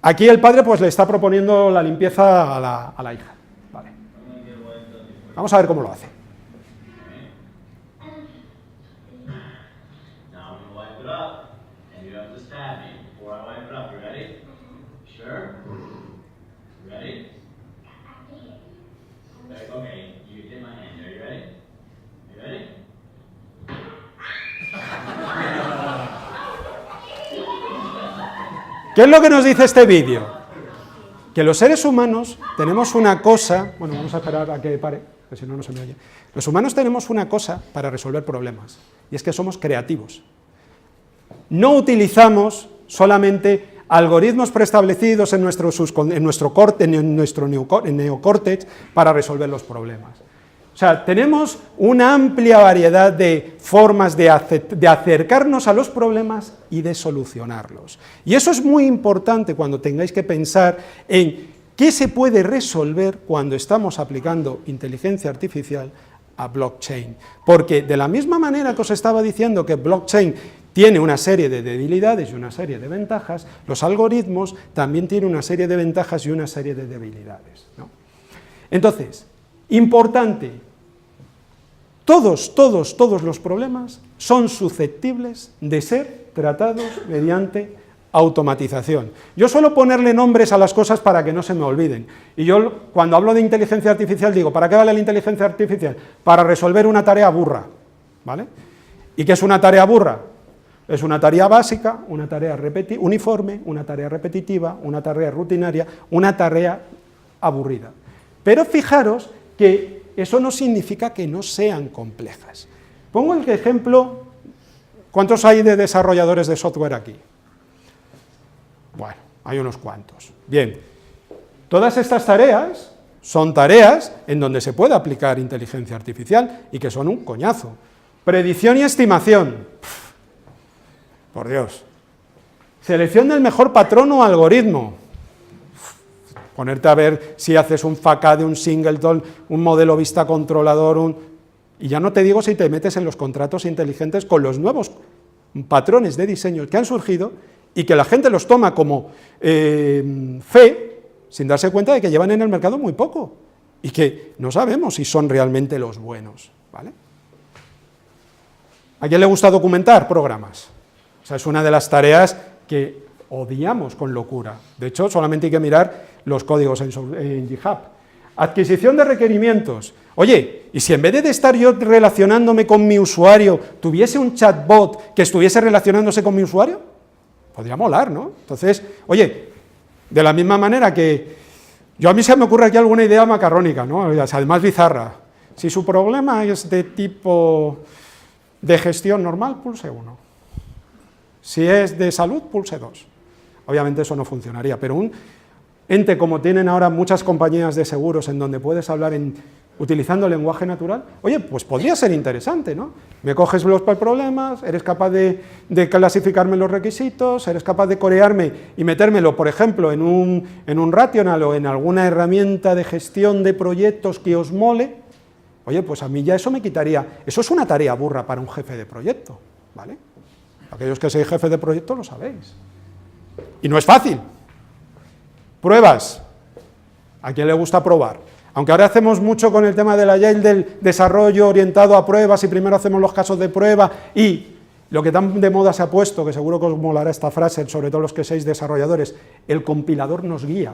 aquí el padre pues le está proponiendo la limpieza a la hija. Vale. Vamos a ver cómo lo hace. ¿Qué es lo que nos dice este vídeo? Que los seres humanos tenemos una cosa, bueno, vamos a esperar a que pare, que si no, no se me oye. Los humanos tenemos una cosa para resolver problemas, y es que somos creativos. No utilizamos solamente algoritmos preestablecidos en nuestro neocórtex para resolver los problemas. O sea, tenemos una amplia variedad de formas de acercarnos a los problemas y de solucionarlos. Y eso es muy importante cuando tengáis que pensar en qué se puede resolver cuando estamos aplicando inteligencia artificial a blockchain. Porque de la misma manera que os estaba diciendo que blockchain tiene una serie de debilidades y una serie de ventajas, los algoritmos también tienen una serie de ventajas y una serie de debilidades, ¿no? Entonces, importante, todos los problemas son susceptibles de ser tratados mediante automatización. Yo suelo ponerle nombres a las cosas para que no se me olviden. Y yo, cuando hablo de inteligencia artificial, digo, ¿para qué vale la inteligencia artificial? Para resolver una tarea burra, ¿vale? ¿Y qué es una tarea burra? Es una tarea básica, una tarea uniforme, una tarea repetitiva, una tarea rutinaria, una tarea aburrida. Pero fijaros que eso no significa que no sean complejas. Pongo el ejemplo, ¿cuántos hay de desarrolladores de software aquí? Bueno, hay unos cuantos. Bien, todas estas tareas son tareas en donde se puede aplicar inteligencia artificial y que son un coñazo. Predicción y estimación. Por Dios. Selección del mejor patrón o algoritmo. Ponerte a ver si haces un FACA de un singleton, un modelo vista controlador, y ya no te digo si te metes en los contratos inteligentes con los nuevos patrones de diseño que han surgido y que la gente los toma como fe, sin darse cuenta de que llevan en el mercado muy poco y que no sabemos si son realmente los buenos, ¿vale? ¿A quién le gusta documentar programas? O sea, es una de las tareas que odiamos con locura. De hecho, solamente hay que mirar los códigos en GitHub. Adquisición de requerimientos. Oye, ¿y si en vez de estar yo relacionándome con mi usuario, tuviese un chatbot que estuviese relacionándose con mi usuario? Podría molar, ¿no? Entonces, oye, de la misma manera que a mí se me ocurre aquí alguna idea macarrónica, ¿no? Además bizarra. Si su problema es de tipo de gestión normal, pulse 1. Si es de salud, pulse 2. Obviamente eso no funcionaría, pero un ente como tienen ahora muchas compañías de seguros en donde puedes hablar utilizando lenguaje natural, oye, pues podría ser interesante, ¿no? Me coges los problemas, eres capaz de clasificarme los requisitos, eres capaz de corearme y metérmelo, por ejemplo, en un Rational o en alguna herramienta de gestión de proyectos que os mole. Oye, pues a mí ya eso me quitaría, eso es una tarea burra para un jefe de proyecto, ¿vale? Aquellos que sois jefe de proyecto lo sabéis. Y no es fácil. Pruebas. ¿A quién le gusta probar? Aunque ahora hacemos mucho con el tema del Agile, del desarrollo orientado a pruebas, y primero hacemos los casos de prueba, y lo que tan de moda se ha puesto, que seguro que os molará esta frase, sobre todo los que sois desarrolladores, el compilador nos guía,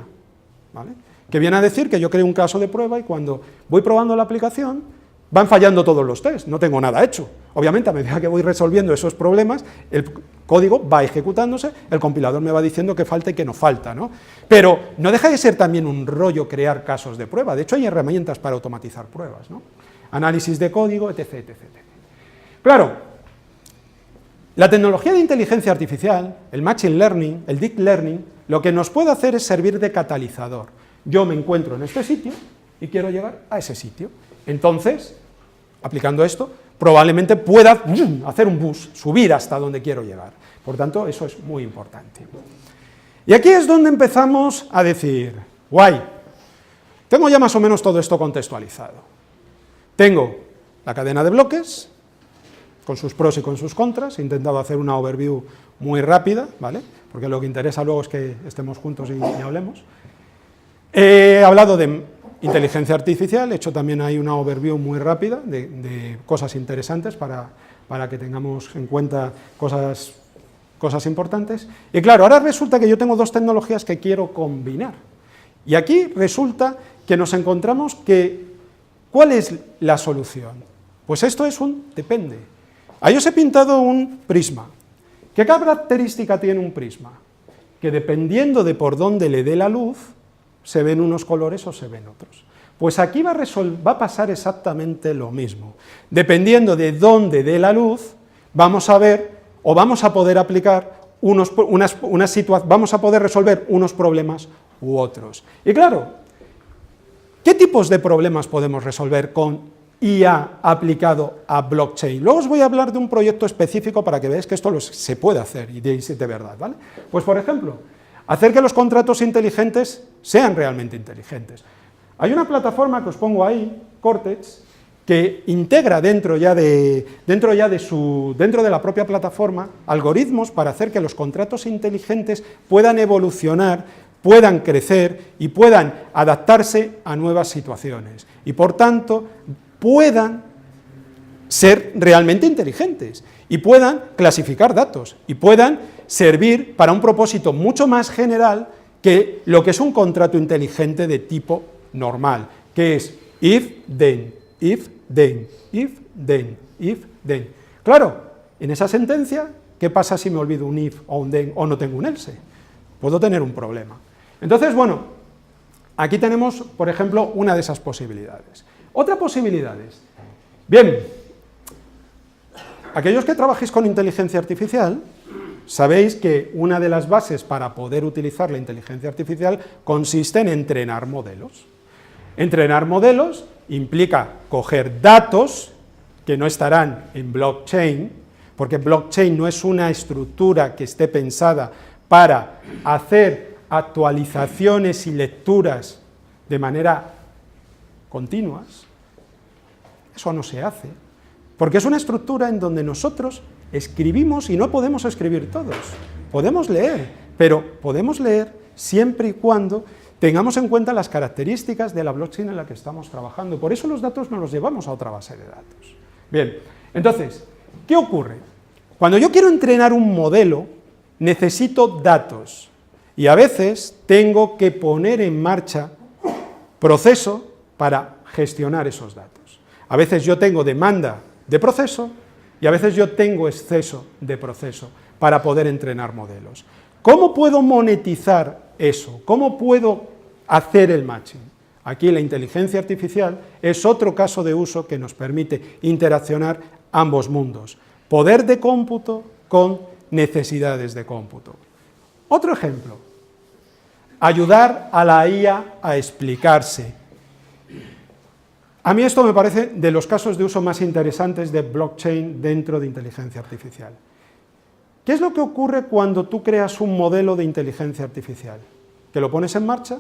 ¿vale? Que viene a decir que yo creo un caso de prueba y cuando voy probando la aplicación, van fallando todos los tests, no tengo nada hecho. Obviamente, a medida que voy resolviendo esos problemas, el código va ejecutándose, el compilador me va diciendo qué falta y qué no falta, ¿no? Pero no deja de ser también un rollo crear casos de prueba. De hecho, hay herramientas para automatizar pruebas, ¿no? Análisis de código, etc., etc., etc. Claro, la tecnología de inteligencia artificial, el machine learning, el deep learning, lo que nos puede hacer es servir de catalizador. Yo me encuentro en este sitio y quiero llegar a ese sitio. Entonces, aplicando esto, probablemente pueda hacer un boost, subir hasta donde quiero llegar. Por tanto, eso es muy importante. Y aquí es donde empezamos a decir, guay, tengo ya más o menos todo esto contextualizado. Tengo la cadena de bloques, con sus pros y con sus contras, he intentado hacer una overview muy rápida, ¿vale? Porque lo que interesa luego es que estemos juntos y hablemos. He hablado de inteligencia artificial, he hecho también ahí una overview muy rápida de cosas interesantes para que tengamos en cuenta cosas importantes. Y claro, ahora resulta que yo tengo dos tecnologías que quiero combinar. Y aquí resulta que nos encontramos que, ¿cuál es la solución? Pues esto es un depende. Ahí os he pintado un prisma. ¿Qué característica tiene un prisma? Que dependiendo de por dónde le dé la luz, se ven unos colores o se ven otros. Pues aquí va a pasar exactamente lo mismo. Dependiendo de dónde dé la luz, vamos a ver o vamos a poder aplicar vamos a poder resolver unos problemas u otros. Y claro, ¿qué tipos de problemas podemos resolver con IA aplicado a blockchain? Luego os voy a hablar de un proyecto específico para que veáis que esto se puede hacer y de verdad, ¿vale? Pues por ejemplo, hacer que los contratos inteligentes sean realmente inteligentes. Hay una plataforma que os pongo ahí, Cortex, que integra dentro de la propia plataforma algoritmos para hacer que los contratos inteligentes puedan evolucionar, puedan crecer y puedan adaptarse a nuevas situaciones. Y por tanto, puedan ser realmente inteligentes y puedan clasificar datos y puedan servir para un propósito mucho más general que lo que es un contrato inteligente de tipo normal, que es if, then, if, then, if, then, if, then. Claro, en esa sentencia, ¿qué pasa si me olvido un if o un then o no tengo un else? Puedo tener un problema. Entonces, bueno, aquí tenemos, por ejemplo, una de esas posibilidades. Otra posibilidad es, bien, aquellos que trabajéis con inteligencia artificial, sabéis que una de las bases para poder utilizar la inteligencia artificial consiste en entrenar modelos. Entrenar modelos implica coger datos que no estarán en blockchain, porque blockchain no es una estructura que esté pensada para hacer actualizaciones y lecturas de manera continuas. Eso no se hace, porque es una estructura en donde nosotros escribimos y no podemos escribir todos. Podemos leer, pero podemos leer siempre y cuando tengamos en cuenta las características de la blockchain en la que estamos trabajando. Por eso los datos nos los llevamos a otra base de datos. Bien, entonces, ¿qué ocurre? Cuando yo quiero entrenar un modelo, necesito datos, y a veces tengo que poner en marcha proceso para gestionar esos datos. A veces yo tengo demanda de proceso y a veces yo tengo exceso de proceso para poder entrenar modelos. ¿Cómo puedo monetizar eso? ¿Cómo puedo hacer el matching? Aquí la inteligencia artificial es otro caso de uso que nos permite interaccionar ambos mundos. Poder de cómputo con necesidades de cómputo. Otro ejemplo, ayudar a la IA a explicarse. A mí esto me parece de los casos de uso más interesantes de blockchain dentro de inteligencia artificial. ¿Qué es lo que ocurre cuando tú creas un modelo de inteligencia artificial? Que lo pones en marcha,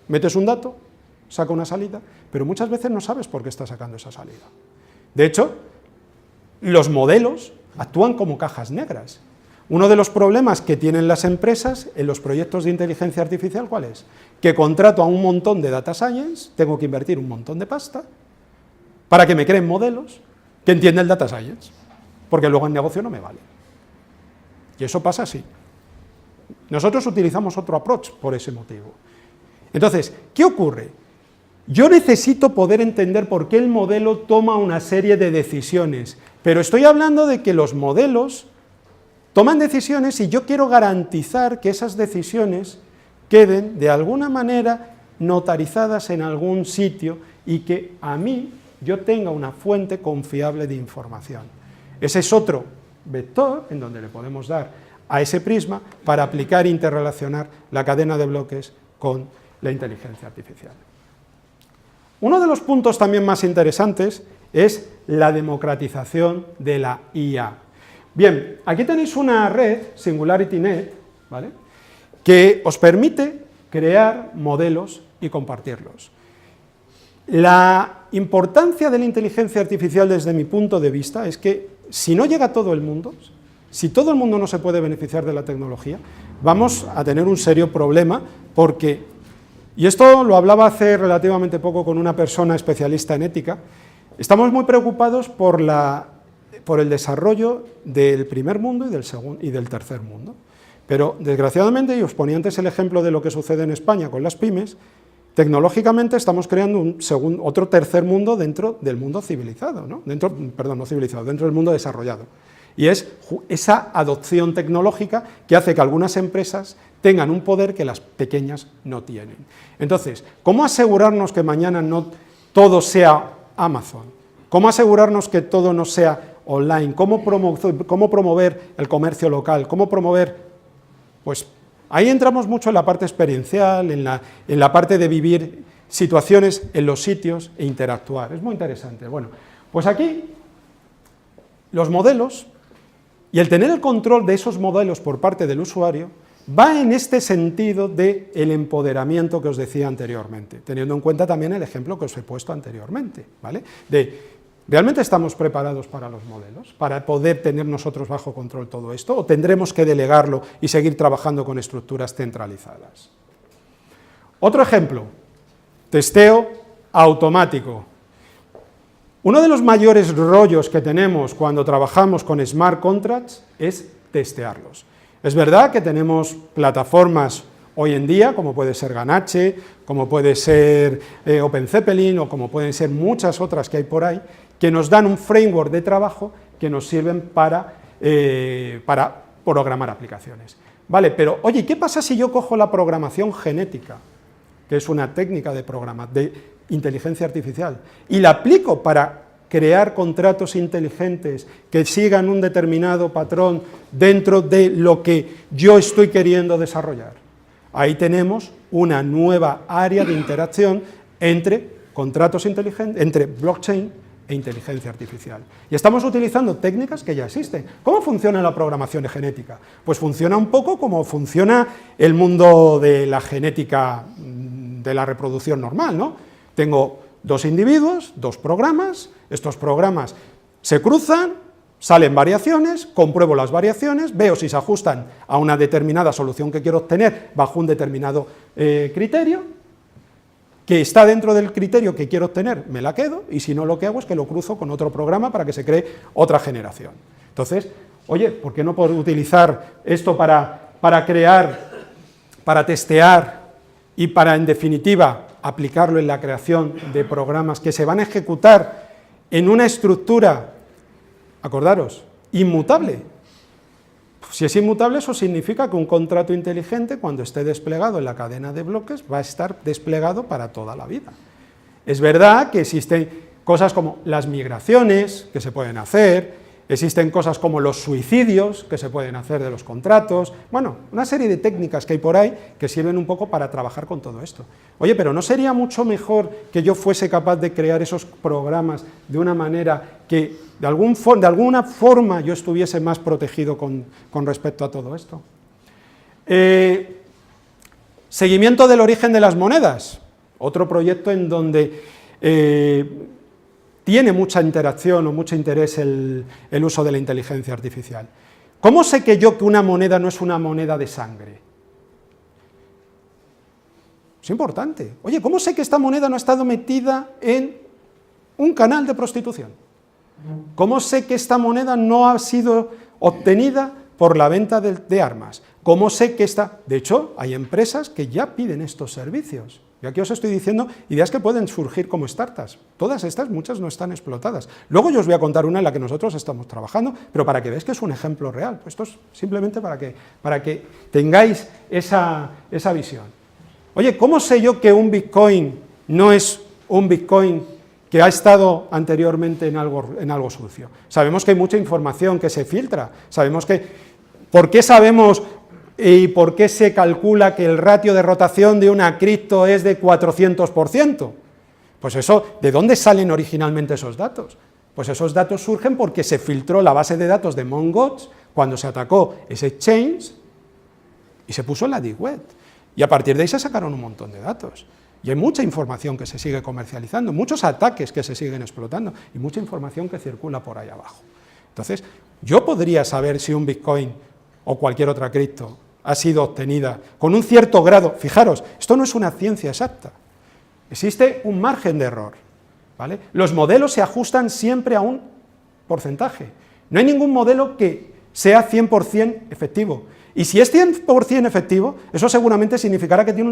metes un dato, saca una salida, pero muchas veces no sabes por qué está sacando esa salida. De hecho, los modelos actúan como cajas negras. Uno de los problemas que tienen las empresas en los proyectos de inteligencia artificial, ¿cuál es? Que contrato a un montón de data science, tengo que invertir un montón de pasta, para que me creen modelos que entienden el data science, porque luego en negocio no me vale. Y eso pasa así. Nosotros utilizamos otro approach por ese motivo. Entonces, ¿qué ocurre? Yo necesito poder entender por qué el modelo toma una serie de decisiones, pero estoy hablando de que los modelos toman decisiones y yo quiero garantizar que esas decisiones queden de alguna manera notarizadas en algún sitio y que a mí yo tenga una fuente confiable de información. Ese es otro vector en donde le podemos dar a ese prisma para aplicar e interrelacionar la cadena de bloques con la inteligencia artificial. Uno de los puntos también más interesantes es la democratización de la IA. Bien, aquí tenéis una red, SingularityNet, ¿vale?, que os permite crear modelos y compartirlos. La importancia de la inteligencia artificial desde mi punto de vista es que si no llega a todo el mundo, si todo el mundo no se puede beneficiar de la tecnología, vamos a tener un serio problema porque, y esto lo hablaba hace relativamente poco con una persona especialista en ética, estamos muy preocupados por el desarrollo del primer mundo y del tercer mundo. Pero, desgraciadamente, y os ponía antes el ejemplo de lo que sucede en España con las pymes, tecnológicamente estamos creando otro tercer mundo dentro del mundo civilizado, ¿no? Dentro del mundo desarrollado. Y es esa adopción tecnológica que hace que algunas empresas tengan un poder que las pequeñas no tienen. Entonces, ¿cómo asegurarnos que mañana no todo sea Amazon? ¿Cómo asegurarnos que todo no sea online? ¿Cómo promover el comercio local? ¿Cómo promover? Pues ahí entramos mucho en la parte experiencial, en la parte de vivir situaciones en los sitios e interactuar. Es muy interesante. Bueno, pues aquí los modelos y el tener el control de esos modelos por parte del usuario va en este sentido del empoderamiento que os decía anteriormente, teniendo en cuenta también el ejemplo que os he puesto anteriormente, ¿vale? ¿Realmente estamos preparados para los modelos, para poder tener nosotros bajo control todo esto, o tendremos que delegarlo y seguir trabajando con estructuras centralizadas? Otro ejemplo, testeo automático. Uno de los mayores rollos que tenemos cuando trabajamos con smart contracts es testearlos. Es verdad que tenemos plataformas hoy en día, como puede ser Ganache, como puede ser OpenZeppelin o como pueden ser muchas otras que hay por ahí, que nos dan un framework de trabajo que nos sirven para programar aplicaciones. Vale, pero oye, ¿qué pasa si yo cojo la programación genética, que es una técnica de inteligencia artificial, y la aplico para crear contratos inteligentes que sigan un determinado patrón dentro de lo que yo estoy queriendo desarrollar? Ahí tenemos una nueva área de interacción entre contratos inteligentes, entre blockchain e inteligencia artificial. Y estamos utilizando técnicas que ya existen. ¿Cómo funciona la programación genética? Pues funciona un poco como funciona el mundo de la genética de la reproducción normal, ¿no? Tengo dos individuos, dos programas, estos programas se cruzan, Salen variaciones, compruebo las variaciones, veo si se ajustan a una determinada solución que quiero obtener bajo un determinado criterio, que está dentro del criterio que quiero obtener, me la quedo, y si no, lo que hago es que lo cruzo con otro programa para que se cree otra generación. Entonces, oye, ¿por qué no puedo utilizar esto para crear, para testear y para, en definitiva, aplicarlo en la creación de programas que se van a ejecutar en una estructura, acordaros, inmutable? Si es inmutable, eso significa que un contrato inteligente, cuando esté desplegado en la cadena de bloques, va a estar desplegado para toda la vida. Es verdad que existen cosas como las migraciones que se pueden hacer, existen cosas como los suicidios que se pueden hacer de los contratos, bueno, una serie de técnicas que hay por ahí que sirven un poco para trabajar con todo esto. Oye, pero ¿no sería mucho mejor que yo fuese capaz de crear esos programas de una manera que de alguna forma yo estuviese más protegido con respecto a todo esto? Seguimiento del origen de las monedas, otro proyecto en donde tiene mucha interacción o mucho interés el uso de la inteligencia artificial. ¿Cómo sé que una moneda no es una moneda de sangre? Es importante. Oye, ¿cómo sé que esta moneda no ha estado metida en un canal de prostitución? ¿Cómo sé que esta moneda no ha sido obtenida por la venta de armas? ¿Cómo sé que esta...? De hecho, hay empresas que ya piden estos servicios. Y aquí os estoy diciendo ideas que pueden surgir como startups. Todas estas, muchas no están explotadas. Luego yo os voy a contar una en la que nosotros estamos trabajando, pero para que veáis que es un ejemplo real. Pues esto es simplemente para que tengáis esa visión. Oye, ¿cómo sé yo que un Bitcoin no es un Bitcoin que ha estado anteriormente en algo sucio? Sabemos que hay mucha información que se filtra, sabemos que... ¿Por qué sabemos y por qué se calcula que el ratio de rotación de una cripto es de 400%? Pues eso, ¿de dónde salen originalmente esos datos? Pues esos datos surgen porque se filtró la base de datos de Mt. Gox cuando se atacó ese exchange y se puso en la Deep Web. Y a partir de ahí se sacaron un montón de datos. Y hay mucha información que se sigue comercializando, muchos ataques que se siguen explotando y mucha información que circula por ahí abajo. Entonces, yo podría saber si un Bitcoin o cualquier otra cripto ha sido obtenida con un cierto grado. Fijaros, esto no es una ciencia exacta, existe un margen de error, ¿vale? Los modelos se ajustan siempre a un porcentaje, no hay ningún modelo que sea 100% efectivo, y si es 100% efectivo, eso seguramente significará que tiene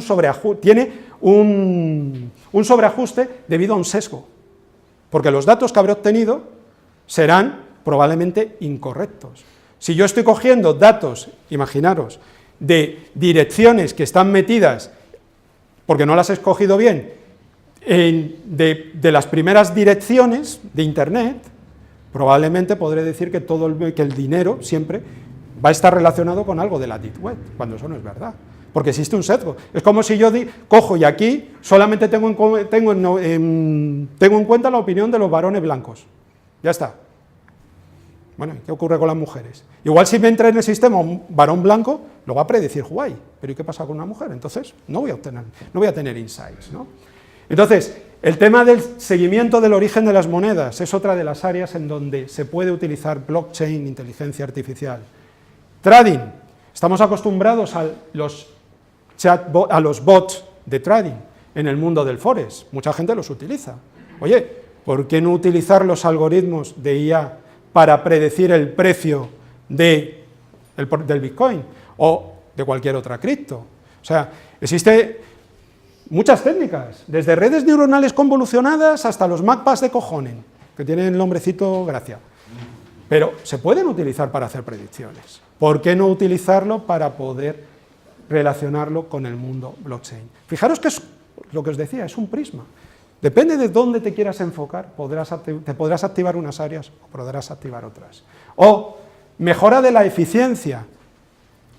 un sobreajuste debido a un sesgo, porque los datos que habré obtenido serán probablemente incorrectos. Si yo estoy cogiendo datos, imaginaros, de direcciones que están metidas, porque no las he escogido bien, de las primeras direcciones de Internet, probablemente podré decir que que el dinero siempre va a estar relacionado con algo de la Deep Web, cuando eso no es verdad, porque existe un sesgo. Es como si yo cojo y aquí solamente tengo en cuenta la opinión de los varones blancos, ya está. Bueno, ¿qué ocurre con las mujeres? Igual si me entra en el sistema un varón blanco, lo va a predecir Huawei, pero ¿y qué pasa con una mujer? Entonces no voy a tener insights, ¿no? Entonces, el tema del seguimiento del origen de las monedas es otra de las áreas en donde se puede utilizar blockchain, inteligencia artificial. Trading, estamos acostumbrados a los bots de trading en el mundo del forex, mucha gente los utiliza. Oye, ¿por qué no utilizar los algoritmos de IA para predecir el precio del Bitcoin o de cualquier otra cripto? O sea, existen muchas técnicas, desde redes neuronales convolucionadas hasta los mapas de cojones, que tienen el nombrecito gracia, pero se pueden utilizar para hacer predicciones. ¿Por qué no utilizarlo para poder relacionarlo con el mundo blockchain? Fijaros que es lo que os decía, es un prisma. Depende de dónde te quieras enfocar, te podrás activar unas áreas o podrás activar otras. O mejora de la eficiencia.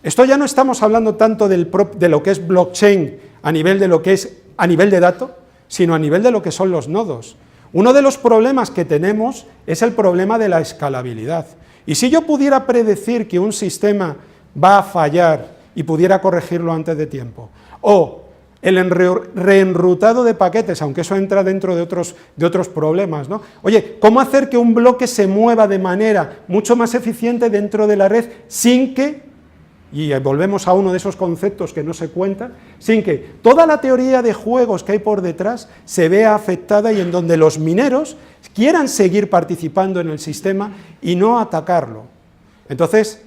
Esto ya no estamos hablando tanto de lo que es blockchain a nivel de dato, sino a nivel de lo que son los nodos. Uno de los problemas que tenemos es el problema de la escalabilidad. Y si yo pudiera predecir que un sistema va a fallar y pudiera corregirlo antes de tiempo, o el reenrutado de paquetes, aunque eso entra dentro de otros problemas, ¿no? Oye, ¿cómo hacer que un bloque se mueva de manera mucho más eficiente dentro de la red sin que, y volvemos a uno de esos conceptos que no se cuenta, sin que toda la teoría de juegos que hay por detrás se vea afectada y en donde los mineros quieran seguir participando en el sistema y no atacarlo? Entonces,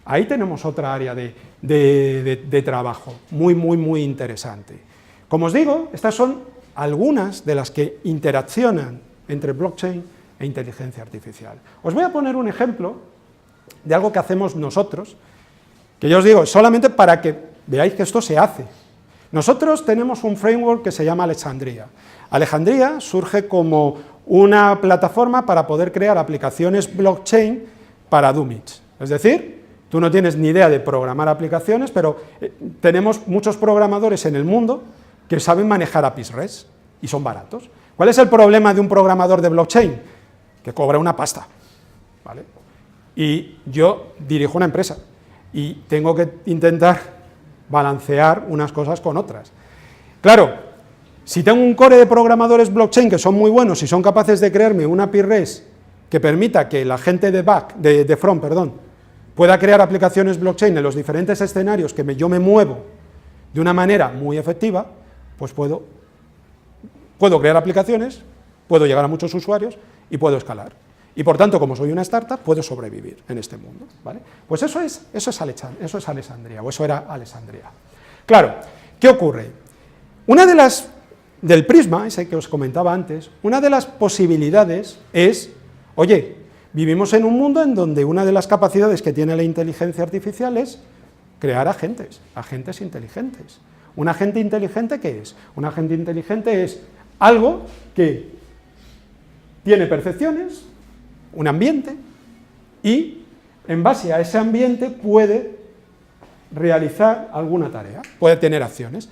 ahí tenemos otra área de trabajo muy interesante. Como os digo, estas son algunas de las que interaccionan entre blockchain e inteligencia artificial. Os voy a poner un ejemplo de algo que hacemos nosotros, que yo os digo, solamente para que veáis que esto se hace. Nosotros tenemos un framework que se llama Alexandria. Alexandria surge como una plataforma para poder crear aplicaciones blockchain para dummies. Es decir, tú no tienes ni idea de programar aplicaciones, pero tenemos muchos programadores en el mundo que saben manejar APIs REST y son baratos. ¿Cuál es el problema de un programador de blockchain? Que cobra una pasta, ¿vale? Y yo dirijo una empresa y tengo que intentar balancear unas cosas con otras. Claro, si tengo un core de programadores blockchain que son muy buenos y son capaces de crearme una API REST que permita que la gente de front pueda crear aplicaciones blockchain en los diferentes escenarios que yo me muevo de una manera muy efectiva, pues puedo crear aplicaciones, puedo llegar a muchos usuarios y puedo escalar. Y por tanto, como soy una startup, puedo sobrevivir en este mundo, ¿vale? Pues eso es Alexandria, o eso era Alexandria. Claro, ¿qué ocurre? Del prisma, ese que os comentaba antes, una de las posibilidades es, oye, vivimos en un mundo en donde una de las capacidades que tiene la inteligencia artificial es crear agentes inteligentes. ¿Un agente inteligente qué es? Un agente inteligente es algo que tiene percepciones, un ambiente, y en base a ese ambiente puede realizar alguna tarea, puede tener acciones.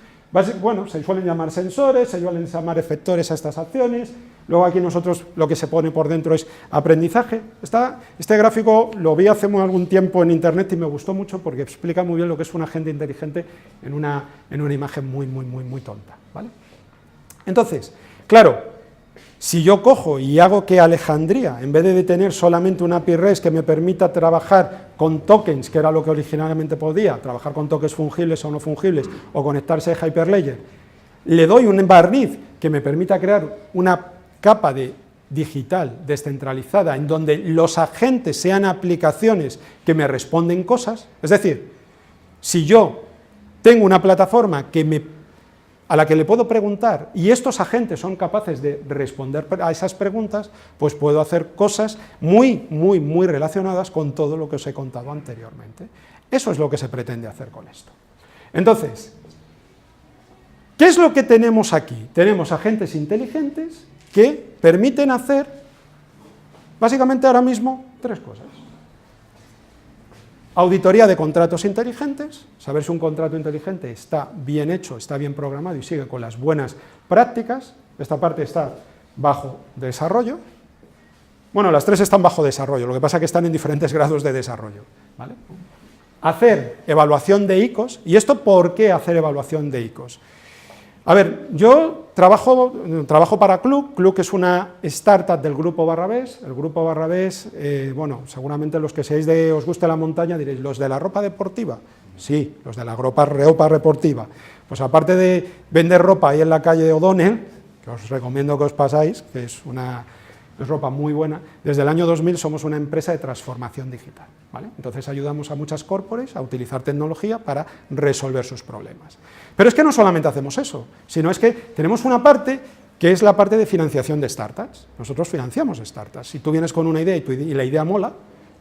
Bueno, se suelen llamar sensores, se suelen llamar efectores a estas acciones. Luego aquí nosotros lo que se pone por dentro es aprendizaje. Este gráfico lo vi hace algún tiempo en internet y me gustó mucho porque explica muy bien lo que es un agente inteligente en una imagen muy tonta, ¿vale? Entonces, claro, si yo cojo y hago que Alexandria, en vez de tener solamente una API REST que me permita trabajar con tokens, que era lo que originalmente podía, trabajar con tokens fungibles o no fungibles, o conectarse a Hyperledger, le doy un barniz que me permita crear una capa digital descentralizada en donde los agentes sean aplicaciones que me responden cosas. Es decir, si yo tengo una plataforma a la que le puedo preguntar y estos agentes son capaces de responder a esas preguntas, pues puedo hacer cosas muy relacionadas con todo lo que os he contado anteriormente. Eso es lo que se pretende hacer con esto. Entonces, ¿qué es lo que tenemos aquí? Tenemos agentes inteligentes que permiten hacer, básicamente ahora mismo, tres cosas. Auditoría de contratos inteligentes, saber si un contrato inteligente está bien hecho, está bien programado y sigue con las buenas prácticas. Esta parte está bajo desarrollo. Bueno, las tres están bajo desarrollo, lo que pasa es que están en diferentes grados de desarrollo, ¿vale? Hacer evaluación de ICOs. ¿Y esto por qué hacer evaluación de ICOs? A ver, yo trabajo para Club. Club es una startup del Grupo Barrabés. El Grupo Barrabés, bueno, seguramente los que os guste la montaña diréis, ¿los de la ropa deportiva? Sí, los de la ropa deportiva. Pues aparte de vender ropa ahí en la calle de O'Donnell, que os recomiendo que os pasáis, que es ropa muy buena, desde el año 2000 somos una empresa de transformación digital, ¿vale? Entonces ayudamos a muchas corporates a utilizar tecnología para resolver sus problemas. Pero es que no solamente hacemos eso, sino es que tenemos una parte que es la parte de financiación de startups. Nosotros financiamos startups. Si tú vienes con una idea y la idea mola,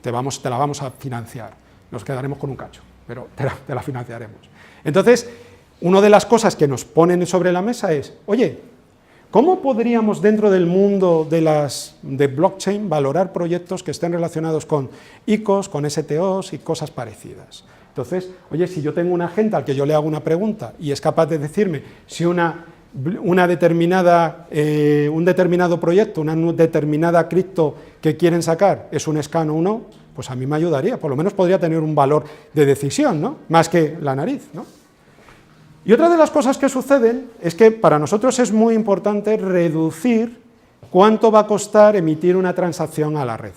te la vamos a financiar. Nos quedaremos con un cacho, pero te la financiaremos. Entonces, una de las cosas que nos ponen sobre la mesa es, oye, ¿cómo podríamos dentro del mundo de blockchain valorar proyectos que estén relacionados con ICOs, con STOs y cosas parecidas? Entonces, oye, si yo tengo un agente al que yo le hago una pregunta y es capaz de decirme si un determinado proyecto, una determinada cripto que quieren sacar es un scam o no, pues a mí me ayudaría, por lo menos podría tener un valor de decisión, ¿no? Más que la nariz, ¿no? Y otra de las cosas que suceden es que para nosotros es muy importante reducir cuánto va a costar emitir una transacción a la red.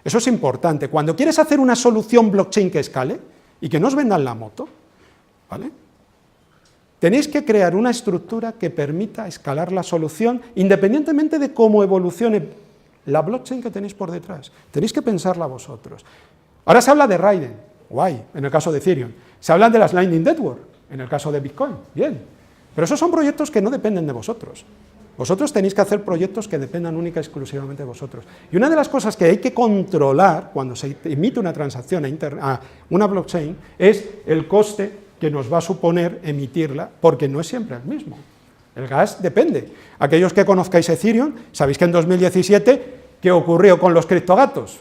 Eso es importante. Cuando quieres hacer una solución blockchain que escale y que no os vendan la moto, ¿vale?, tenéis que crear una estructura que permita escalar la solución independientemente de cómo evolucione la blockchain que tenéis por detrás. Tenéis que pensarla vosotros. Ahora se habla de Raiden, guay, en el caso de Ethereum. Se habla de las Lightning Network, en el caso de Bitcoin, bien. Pero esos son proyectos que no dependen de vosotros. Vosotros tenéis que hacer proyectos que dependan única y exclusivamente de vosotros. Y una de las cosas que hay que controlar cuando se emite una transacción a una blockchain es el coste que nos va a suponer emitirla, porque no es siempre el mismo. El gas depende. Aquellos que conozcáis Ethereum, sabéis que en 2017, ¿qué ocurrió con los criptogatos?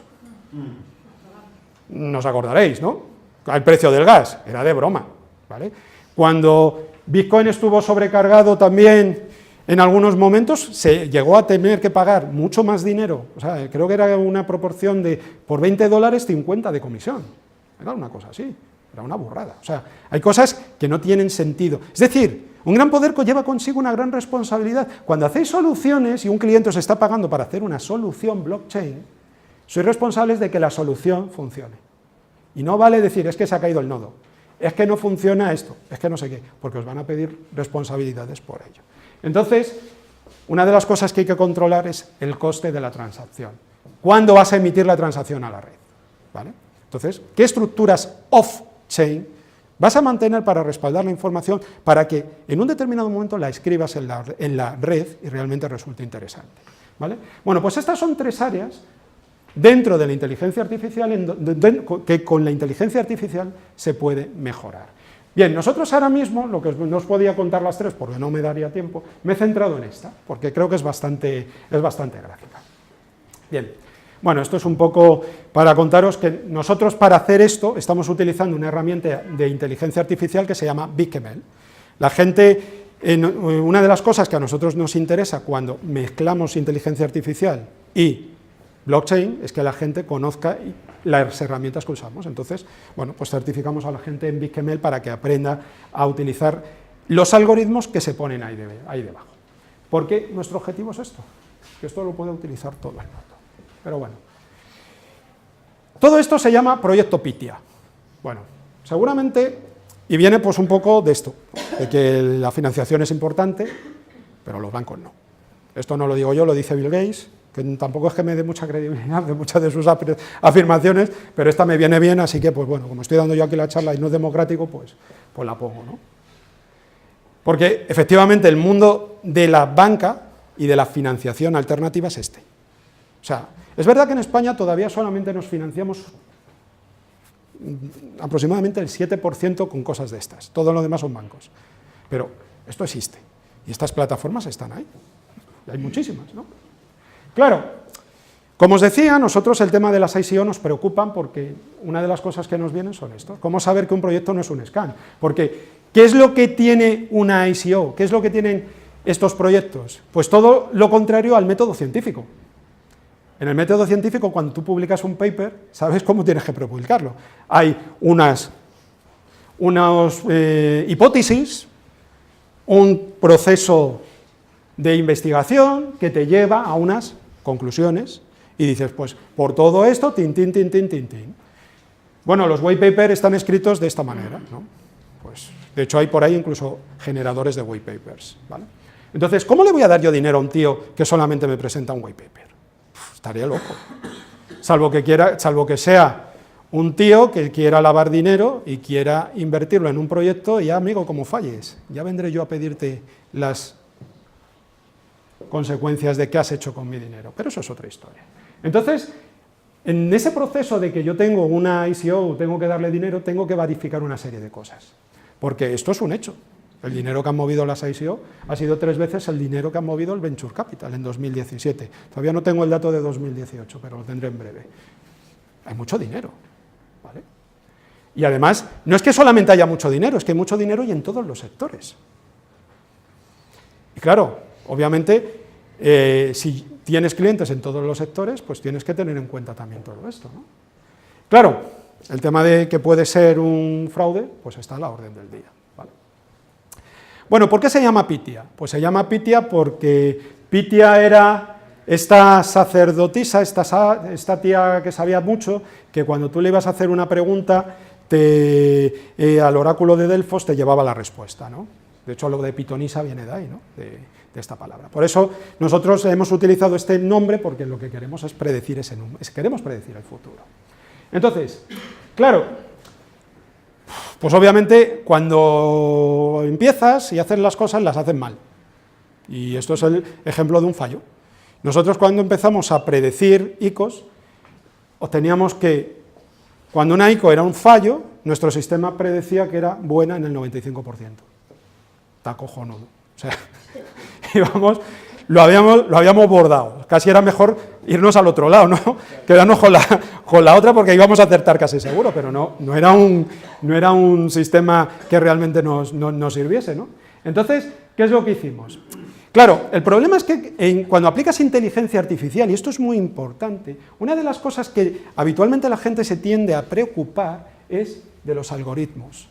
No os acordaréis, ¿no? El precio del gas, era de broma, ¿vale? Cuando Bitcoin estuvo sobrecargado también en algunos momentos, se llegó a tener que pagar mucho más dinero, o sea, creo que era una proporción de, por $20, 50 de comisión. Era una cosa así. Era una burrada. O sea, hay cosas que no tienen sentido. Es decir, un gran poder lleva consigo una gran responsabilidad. Cuando hacéis soluciones y un cliente os está pagando para hacer una solución blockchain, sois responsables de que la solución funcione. Y no vale decir, es que se ha caído el nodo, es que no funciona esto, es que no sé qué, porque os van a pedir responsabilidades por ello. Entonces, una de las cosas que hay que controlar es el coste de la transacción. ¿Cuándo vas a emitir la transacción a la red? ¿Vale? Entonces, ¿qué estructuras off-chain vas a mantener para respaldar la información para que en un determinado momento la escribas en la red y realmente resulte interesante? ¿Vale? Bueno, pues estas son tres áreas dentro de la inteligencia artificial que con la inteligencia artificial se puede mejorar. Bien, nosotros ahora mismo, lo que no os podía contar las tres porque no me daría tiempo, me he centrado en esta, porque creo que es bastante gráfica. Bien. Bueno, esto es un poco para contaros que nosotros para hacer esto estamos utilizando una herramienta de inteligencia artificial que se llama BigML. La gente, una de las cosas que a nosotros nos interesa cuando mezclamos inteligencia artificial y blockchain es que la gente conozca las herramientas que usamos. Entonces, bueno, pues certificamos a la gente en BigML para que aprenda a utilizar los algoritmos que se ponen ahí debajo. Porque nuestro objetivo es esto, que esto lo pueda utilizar todo el mundo. Pero bueno, todo esto se llama Proyecto Pythia. Bueno, seguramente, y viene pues un poco de esto, de que la financiación es importante, pero los bancos no. Esto no lo digo yo, lo dice Bill Gates, que tampoco es que me dé mucha credibilidad de muchas de sus afirmaciones, pero esta me viene bien, así que pues bueno, como estoy dando yo aquí la charla y no es democrático, pues la pongo, ¿no? Porque efectivamente el mundo de la banca y de la financiación alternativa es este. O sea, es verdad que en España todavía solamente nos financiamos aproximadamente el 7% con cosas de estas, todo lo demás son bancos, pero esto existe y estas plataformas están ahí, y hay muchísimas, ¿no? Claro, como os decía, nosotros el tema de las ICO nos preocupan porque una de las cosas que nos vienen son esto, cómo saber que un proyecto no es un scam, porque ¿qué es lo que tiene una ICO? ¿Qué es lo que tienen estos proyectos? Pues todo lo contrario al método científico. En el método científico, cuando tú publicas un paper, sabes cómo tienes que publicarlo. Hay unas hipótesis, un proceso de investigación que te lleva a unas conclusiones y dices, pues, por todo esto, tin, tin, tin, tin, tin, tin. Bueno, los white papers están escritos de esta manera, ¿no? Pues, de hecho, hay por ahí incluso generadores de white papers, ¿vale? Entonces, ¿cómo le voy a dar yo dinero a un tío que solamente me presenta un white paper? Estaría loco, salvo que sea un tío que quiera lavar dinero y quiera invertirlo en un proyecto y ya, amigo, como falles, ya vendré yo a pedirte las consecuencias de qué has hecho con mi dinero, pero eso es otra historia. Entonces, en ese proceso de que yo tengo una ICO, tengo que darle dinero, tengo que verificar una serie de cosas, porque esto es un hecho. El dinero que han movido las ICO ha sido 3 veces el dinero que han movido el Venture Capital en 2017. Todavía no tengo el dato de 2018, pero lo tendré en breve. Hay mucho dinero, ¿vale? Y además, no es que solamente haya mucho dinero, es que hay mucho dinero y en todos los sectores. Y claro, obviamente, si tienes clientes en todos los sectores, pues tienes que tener en cuenta también todo esto, ¿no? Claro, el tema de que puede ser un fraude, pues está a la orden del día, ¿vale? Bueno, ¿por qué se llama Pitia? Pues se llama Pitia porque Pitia era esta sacerdotisa, esta tía que sabía mucho, que cuando tú le ibas a hacer una pregunta, al oráculo de Delfos te llevaba la respuesta, ¿no? De hecho, lo de pitonisa viene de ahí, ¿no? De esta palabra. Por eso nosotros hemos utilizado este nombre, porque lo que queremos es predecir queremos predecir el futuro. Entonces, claro, pues obviamente cuando empiezas y haces las cosas, las haces mal. Y esto es el ejemplo de un fallo. Nosotros cuando empezamos a predecir ICOs, obteníamos que cuando una ICO era un fallo, nuestro sistema predecía que era buena en el 95%. Está cojonudo. O sea, íbamos, lo habíamos bordado. Casi era mejor irnos al otro lado, ¿no? Quedarnos con la otra porque íbamos a acertar casi seguro, pero no era un sistema que realmente nos sirviese, ¿no? Entonces, ¿qué es lo que hicimos? Claro, el problema es que cuando aplicas inteligencia artificial, y esto es muy importante, una de las cosas que habitualmente la gente se tiende a preocupar es de los algoritmos.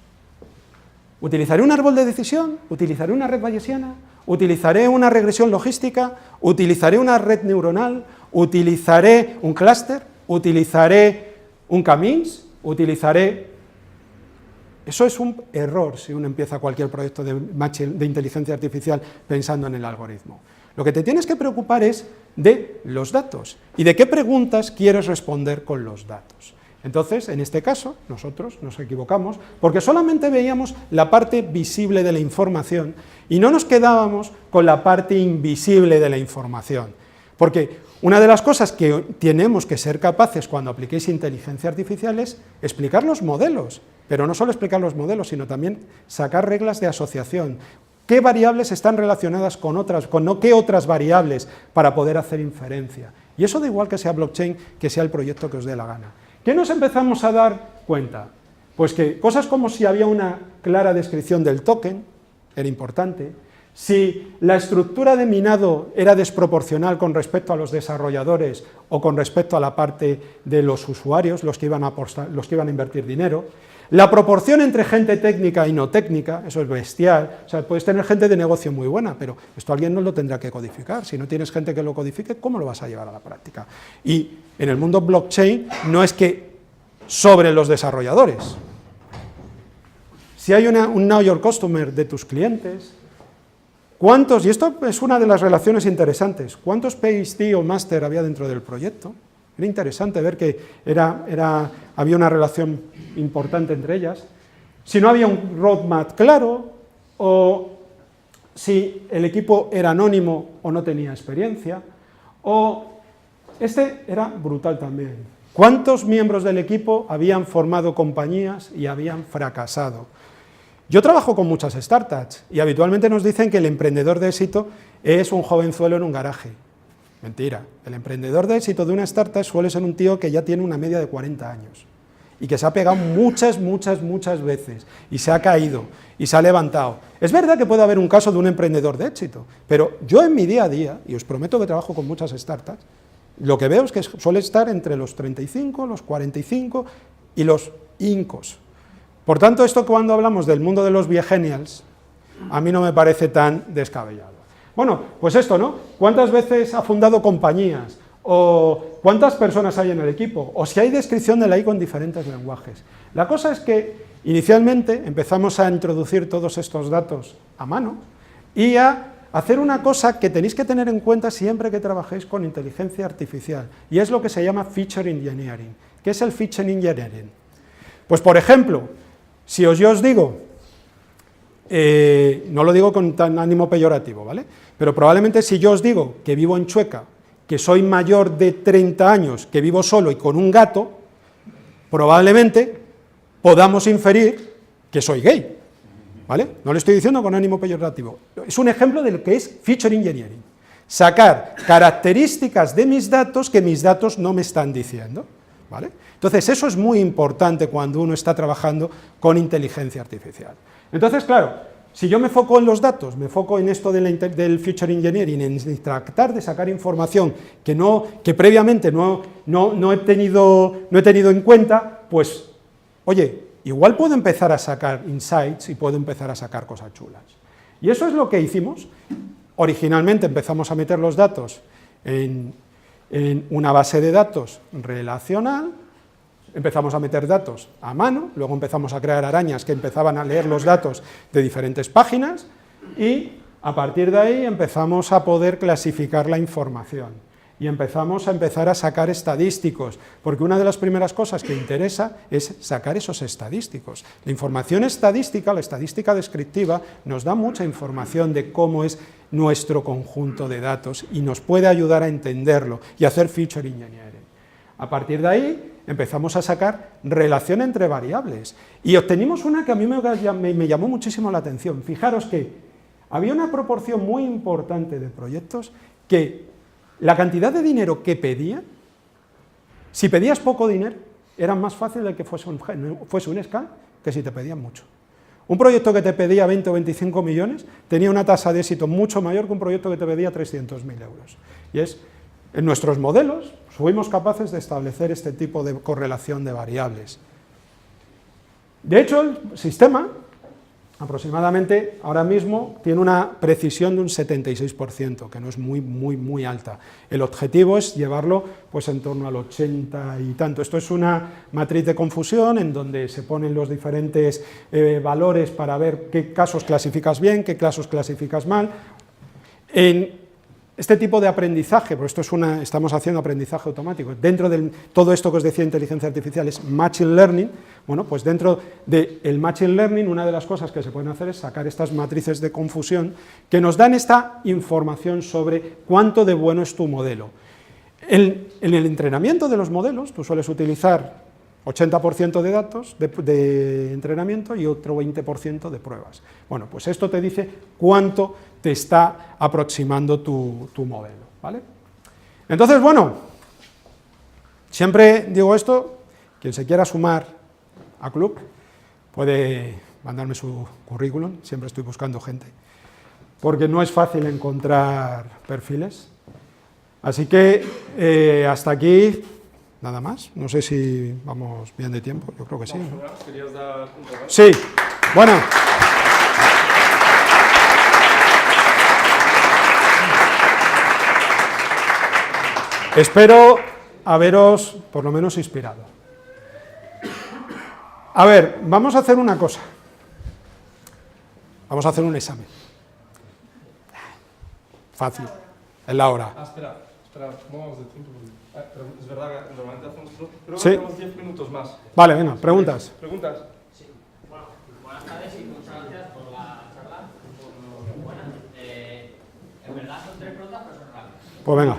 ¿Utilizaré un árbol de decisión? ¿Utilizaré una red bayesiana? ¿Utilizaré una regresión logística? ¿Utilizaré una red neuronal? ¿Utilizaré un clúster? ¿Utilizaré un K-means? ¿Utilizaré...? Eso es un error si uno empieza cualquier proyecto de inteligencia artificial pensando en el algoritmo. Lo que te tienes que preocupar es de los datos y de qué preguntas quieres responder con los datos. Entonces, en este caso, nosotros nos equivocamos porque solamente veíamos la parte visible de la información y no nos quedábamos con la parte invisible de la información. Porque una de las cosas que tenemos que ser capaces cuando apliquéis inteligencia artificial es explicar los modelos, pero no solo explicar los modelos, sino también sacar reglas de asociación. ¿Qué variables están relacionadas con otras? ¿Qué otras variables para poder hacer inferencia? Y eso da igual que sea blockchain, que sea el proyecto que os dé la gana. ¿Qué nos empezamos a dar cuenta? Pues que cosas como si había una clara descripción del token, era importante, si la estructura de minado era desproporcional con respecto a los desarrolladores o con respecto a la parte de los usuarios, los que iban a invertir dinero, la proporción entre gente técnica y no técnica, eso es bestial. O sea, puedes tener gente de negocio muy buena, pero esto alguien no lo tendrá que codificar. Si no tienes gente que lo codifique, ¿cómo lo vas a llevar a la práctica? Y en el mundo blockchain no es que sobre los desarrolladores. Si hay un Know Your Customer de tus clientes, ¿cuántos? Y esto es una de las relaciones interesantes. ¿Cuántos PhD o Master había dentro del proyecto? Era interesante ver que había una relación importante entre ellas. Si no había un roadmap claro, o si el equipo era anónimo o no tenía experiencia, o este era brutal también. ¿Cuántos miembros del equipo habían formado compañías y habían fracasado? Yo trabajo con muchas startups y habitualmente nos dicen que el emprendedor de éxito es un jovenzuelo en un garaje. Mentira, el emprendedor de éxito de una startup suele ser un tío que ya tiene una media de 40 años y que se ha pegado muchas veces y se ha caído y se ha levantado. Es verdad que puede haber un caso de un emprendedor de éxito, pero yo en mi día a día, y os prometo que trabajo con muchas startups, lo que veo es que suele estar entre los 35, los 45 y los incos. Por tanto, esto cuando hablamos del mundo de los viegenials, a mí no me parece tan descabellado. Bueno, pues esto, ¿no? ¿Cuántas veces ha fundado compañías? ¿O cuántas personas hay en el equipo? O si hay descripción de la ICO en diferentes lenguajes. La cosa es que inicialmente empezamos a introducir todos estos datos a mano y a hacer una cosa que tenéis que tener en cuenta siempre que trabajéis con inteligencia artificial, y es lo que se llama feature engineering. ¿Qué es el feature engineering? Pues, por ejemplo, si yo os digo, no lo digo con tan ánimo peyorativo, ¿vale? Pero probablemente si yo os digo que vivo en Chueca, que soy mayor de 30 años, que vivo solo y con un gato, probablemente podamos inferir que soy gay, ¿vale? No lo estoy diciendo con ánimo peyorativo. Es un ejemplo de lo que es feature engineering. Sacar características de mis datos que mis datos no me están diciendo, ¿vale? Entonces, eso es muy importante cuando uno está trabajando con inteligencia artificial. Entonces, claro, si yo me foco en los datos, me foco en esto del feature engineering, en tratar de sacar información que previamente no he tenido en cuenta, pues, oye, igual puedo empezar a sacar insights y puedo empezar a sacar cosas chulas. Y eso es lo que hicimos. Originalmente empezamos a meter los datos en una base de datos relacional, empezamos a meter datos a mano, luego empezamos a crear arañas que empezaban a leer los datos de diferentes páginas y a partir de ahí empezamos a poder clasificar la información y empezamos a sacar estadísticos, porque una de las primeras cosas que interesa es sacar esos estadísticos. La información estadística, la estadística descriptiva, nos da mucha información de cómo es nuestro conjunto de datos y nos puede ayudar a entenderlo y hacer feature engineering. A partir de ahí empezamos a sacar relación entre variables y obtenimos una que a mí me llamó muchísimo la atención. Fijaros que había una proporción muy importante de proyectos que la cantidad de dinero que pedía, si pedías poco dinero, era más fácil de que fuese un SCAN que si te pedían mucho. Un proyecto que te pedía 20 o 25 millones tenía una tasa de éxito mucho mayor que un proyecto que te pedía 300.000 euros. Y es, en nuestros modelos, fuimos capaces de establecer este tipo de correlación de variables. De hecho, el sistema, aproximadamente, ahora mismo, tiene una precisión de un 76%, que no es muy alta. El objetivo es llevarlo pues, en torno al 80 y tanto. Esto es una matriz de confusión en donde se ponen los diferentes valores para ver qué casos clasificas bien, qué casos clasificas mal. En este tipo de aprendizaje, pues estamos haciendo aprendizaje automático, dentro de todo esto que os decía inteligencia artificial es Machine Learning, bueno, pues dentro del Machine Learning una de las cosas que se pueden hacer es sacar estas matrices de confusión que nos dan esta información sobre cuánto de bueno es tu modelo. En el entrenamiento de los modelos tú sueles utilizar 80% de datos de entrenamiento y otro 20% de pruebas. Bueno, pues esto te dice cuánto te está aproximando tu modelo, ¿vale? Entonces, bueno, siempre digo esto, quien se quiera sumar a Club puede mandarme su currículum, siempre estoy buscando gente, porque no es fácil encontrar perfiles. Así que hasta aquí. Nada más, no sé si vamos bien de tiempo, yo creo que sí, ¿no? ¿Querías dar un regalo? Sí, bueno. Espero haberos por lo menos inspirado. A ver, vamos a hacer una cosa. Vamos a hacer un examen. Fácil, es la hora. Espera, ¿cómo vamos de tiempo? Pero es verdad que normalmente hacemos... Creo que Sí. tenemos 10 minutos más. Vale, venga, preguntas. ¿Preguntas? Sí. Bueno, buenas tardes y muchas gracias por la charla. Muy buena. En verdad son 3 preguntas, pero son rápidas. Pues venga.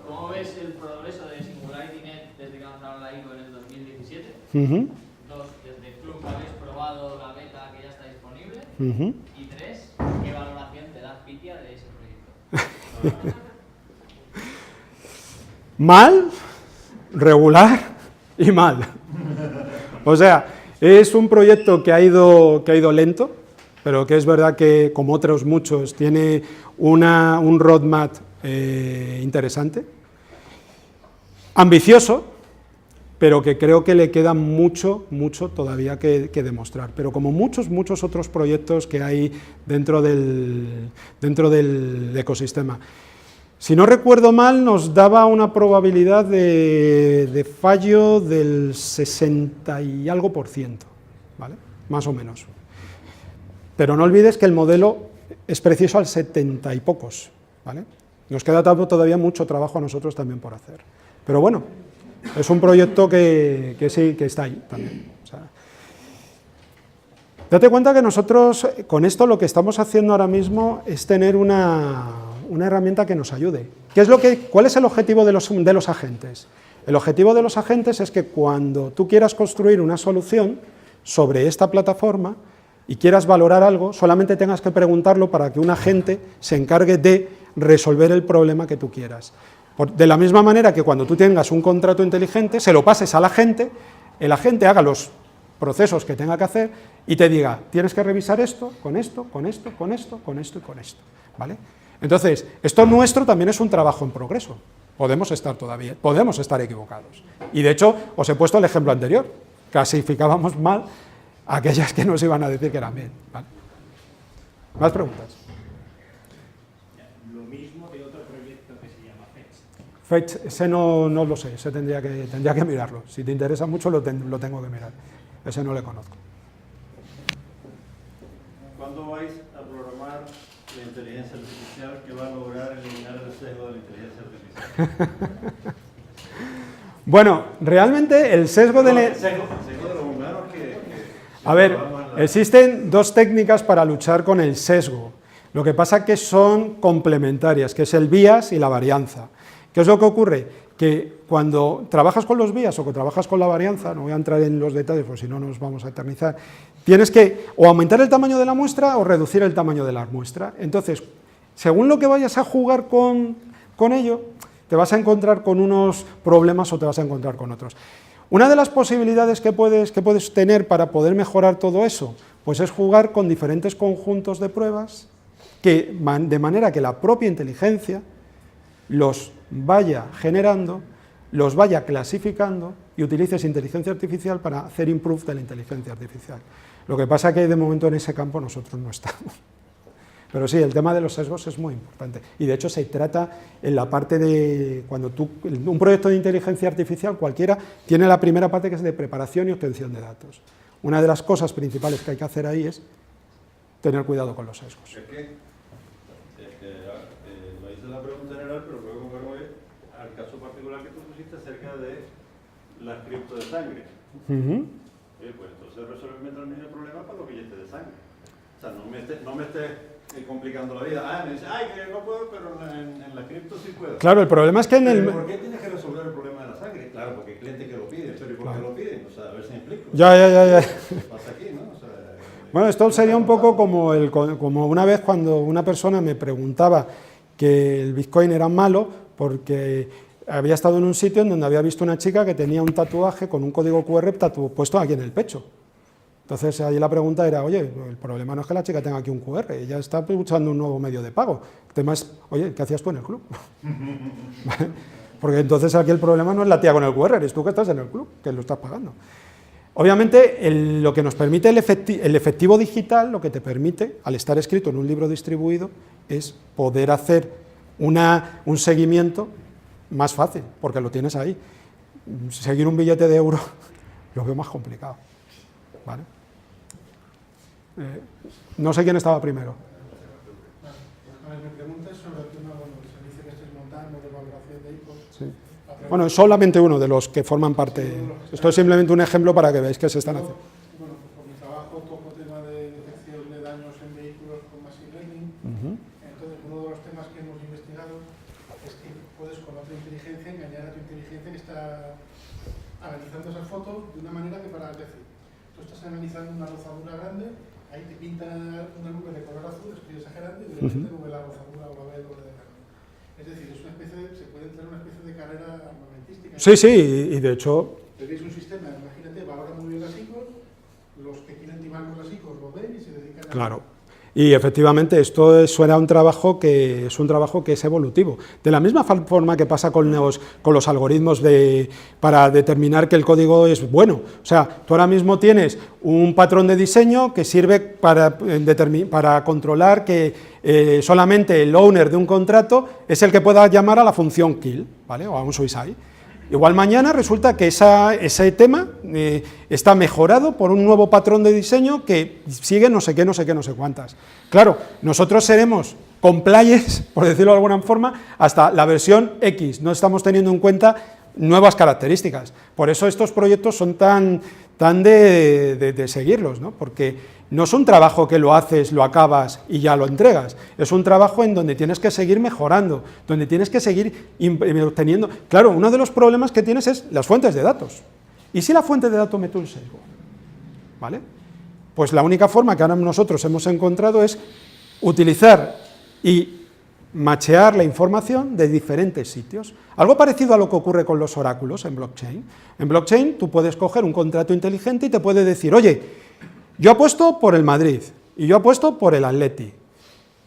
¿Cómo ves el progreso de SingularityNet desde que lanzaron la ICO en el 2017? 2, desde Club habéis probado la beta que ya está disponible. Y 3, ¿qué valoración te da Pythia de ese proyecto? Mal, regular y mal. O sea, es un proyecto que ha ido lento, pero que es verdad que, como otros muchos, tiene un roadmap interesante, ambicioso, pero que creo que le queda mucho todavía que demostrar. Pero como muchos otros proyectos que hay dentro del ecosistema. Si no recuerdo mal, nos daba una probabilidad de fallo del 60 y algo %, ¿vale? Más o menos. Pero no olvides que el modelo es preciso al 70 y pocos, ¿vale? Nos queda todavía mucho trabajo a nosotros también por hacer. Pero bueno, es un proyecto que sí, que está ahí también. O sea, date cuenta que nosotros, con esto, lo que estamos haciendo ahora mismo es tener una herramienta que nos ayude. ¿Cuál es el objetivo de los agentes? El objetivo de los agentes es que cuando tú quieras construir una solución sobre esta plataforma y quieras valorar algo, solamente tengas que preguntarlo para que un agente se encargue de resolver el problema que tú quieras. De la misma manera que cuando tú tengas un contrato inteligente, se lo pases al agente, el agente haga los procesos que tenga que hacer y te diga, tienes que revisar esto, con esto, con esto, con esto, con esto y con esto, ¿vale? Entonces, esto nuestro también es un trabajo en progreso. Podemos estar equivocados. Y de hecho, os he puesto el ejemplo anterior. Clasificábamos mal aquellas que nos iban a decir que eran bien, ¿vale? ¿Más preguntas? Lo mismo de otro proyecto que se llama Fetch. Fetch, ese no lo sé, ese tendría que mirarlo. Si te interesa mucho lo tengo que mirar. Ese no le conozco. ¿Cuándo vais a programar la inteligencia artificial que va a lograr eliminar el sesgo de la inteligencia artificial? Bueno, realmente el sesgo de... El sesgo de los humanos que A ver, existen dos técnicas para luchar con el sesgo. Lo que pasa es que son complementarias, que es el bias y la varianza. ¿Qué es lo que ocurre? Que cuando trabajas con los bias o que trabajas con la varianza, no voy a entrar en los detalles porque si no nos vamos a eternizar, tienes que o aumentar el tamaño de la muestra o reducir el tamaño de la muestra. Entonces, según lo que vayas a jugar con ello, te vas a encontrar con unos problemas o te vas a encontrar con otros. Una de las posibilidades que puedes tener para poder mejorar todo eso, pues es jugar con diferentes conjuntos de pruebas de manera que la propia inteligencia los vaya generando, los vaya clasificando y utilices inteligencia artificial para hacer improve de la inteligencia artificial. Lo que pasa es que de momento en ese campo nosotros no estamos. Pero sí, el tema de los sesgos es muy importante. Y de hecho se trata en la parte de, cuando un proyecto de inteligencia artificial cualquiera tiene la primera parte que es de preparación y obtención de datos. Una de las cosas principales que hay que hacer ahí es tener cuidado con los sesgos. Es que lo hice la pregunta general, pero luego me voy al caso particular que tú pusiste acerca de las cripto de sangre. Pues entonces resuelve el mismo problema para los billetes de sangre. O sea, no me estés complicando la vida. Me dice, que no puedo, pero en la cripto sí puedo. Claro, el problema es que en el... ¿Por qué tienes que resolver el problema de la sangre? Claro, porque hay clientes que lo piden, pero ¿y por qué lo piden? O sea, a ver si me explico. Ya. ¿Qué pasa aquí, no? O sea, bueno, esto sería un poco como una vez cuando una persona me preguntaba que el Bitcoin era malo porque había estado en un sitio en donde había visto una chica que tenía un tatuaje con un código QR puesto aquí en el pecho. Entonces ahí la pregunta era, oye, el problema no es que la chica tenga aquí un QR, ella está buscando un nuevo medio de pago. El tema es, oye, ¿qué hacías tú en el club? ¿Vale? Porque entonces aquí el problema no es la tía con el QR, eres tú que estás en el club, que lo estás pagando. Obviamente, lo que nos permite el efectivo digital, lo que te permite, al estar escrito en un libro distribuido, es poder hacer un seguimiento más fácil, porque lo tienes ahí. Seguir un billete de euro lo veo más complicado. ¿Vale? No sé quién estaba primero. Mi pregunta es sobre el tema del servicio que estáis montando de valoración de ICOs. Sí. Bueno, es solamente uno de los que forman parte. Esto es simplemente un ejemplo para que veáis qué se están haciendo. Bueno, pues por mi trabajo toco tema de detección de daños en vehículos con machine learning. Entonces, uno de los temas que hemos investigado es que puedes con otra inteligencia engañar a tu inteligencia que está analizando esa foto de una manera que para decir, tú estás analizando una rozadura grande, ahí te pinta una nube de color azul, estoy exagerando, y de repente no ve la rozadura o la ve lo de grande. Es decir, es una especie se puede entrar en una especie de carrera armamentística. Sí, y de hecho... Tenéis un sistema, imagínate, valora muy bien las ICOs, los que quieren timar con las ICOs lo ven y se dedican a... Claro. Y efectivamente esto suena un trabajo que es evolutivo. De la misma forma que pasa con los algoritmos para determinar que el código es bueno. O sea, tú ahora mismo tienes un patrón de diseño que sirve para controlar que solamente el owner de un contrato es el que pueda llamar a la función kill, ¿vale? O a un suicide. Igual mañana resulta que ese tema está mejorado por un nuevo patrón de diseño que sigue no sé cuántas. Claro, nosotros seremos compliance, por decirlo de alguna forma, hasta la versión X, no estamos teniendo en cuenta nuevas características. Por eso estos proyectos son tan de seguirlos, ¿no? Porque no es un trabajo que lo haces, lo acabas y ya lo entregas, es un trabajo en donde tienes que seguir mejorando, donde tienes que seguir obteniendo... Claro, uno de los problemas que tienes es las fuentes de datos. ¿Y si la fuente de datos mete un sesgo? ¿Vale? Pues la única forma que ahora nosotros hemos encontrado es utilizar y machear la información de diferentes sitios. Algo parecido a lo que ocurre con los oráculos en blockchain. En blockchain tú puedes coger un contrato inteligente y te puede decir, oye, yo apuesto por el Madrid y yo apuesto por el Atleti.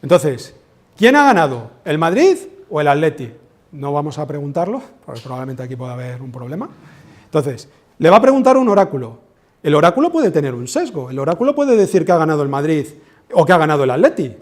Entonces, ¿quién ha ganado? ¿El Madrid o el Atleti? No vamos a preguntarlo, porque probablemente aquí pueda haber un problema. Entonces, le va a preguntar un oráculo. El oráculo puede tener un sesgo. El oráculo puede decir que ha ganado el Madrid o que ha ganado el Atleti,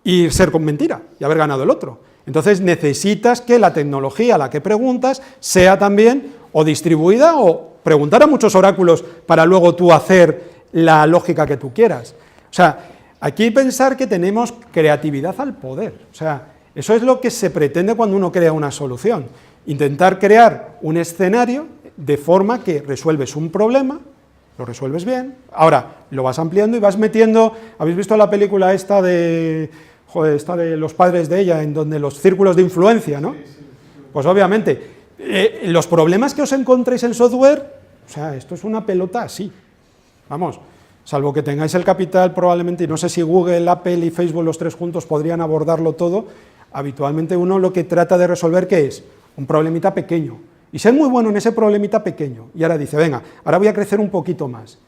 y ser con mentira, y haber ganado el otro. Entonces necesitas que la tecnología a la que preguntas sea también o distribuida o preguntar a muchos oráculos para luego tú hacer la lógica que tú quieras. O sea, aquí pensar que tenemos creatividad al poder, o sea, eso es lo que se pretende cuando uno crea una solución, intentar crear un escenario de forma que resuelves un problema, lo resuelves bien, ahora lo vas ampliando y vas metiendo, ¿habéis visto la película esta de los padres de ella, en donde los círculos de influencia, ¿no? Pues obviamente, los problemas que os encontréis en software, o sea, esto es una pelota así, vamos, salvo que tengáis el capital probablemente, y no sé si Google, Apple y Facebook los tres juntos podrían abordarlo todo, habitualmente uno lo que trata de resolver, ¿qué es? Un problemita pequeño, y ser muy bueno en ese problemita pequeño, y ahora dice, venga, ahora voy a crecer un poquito más,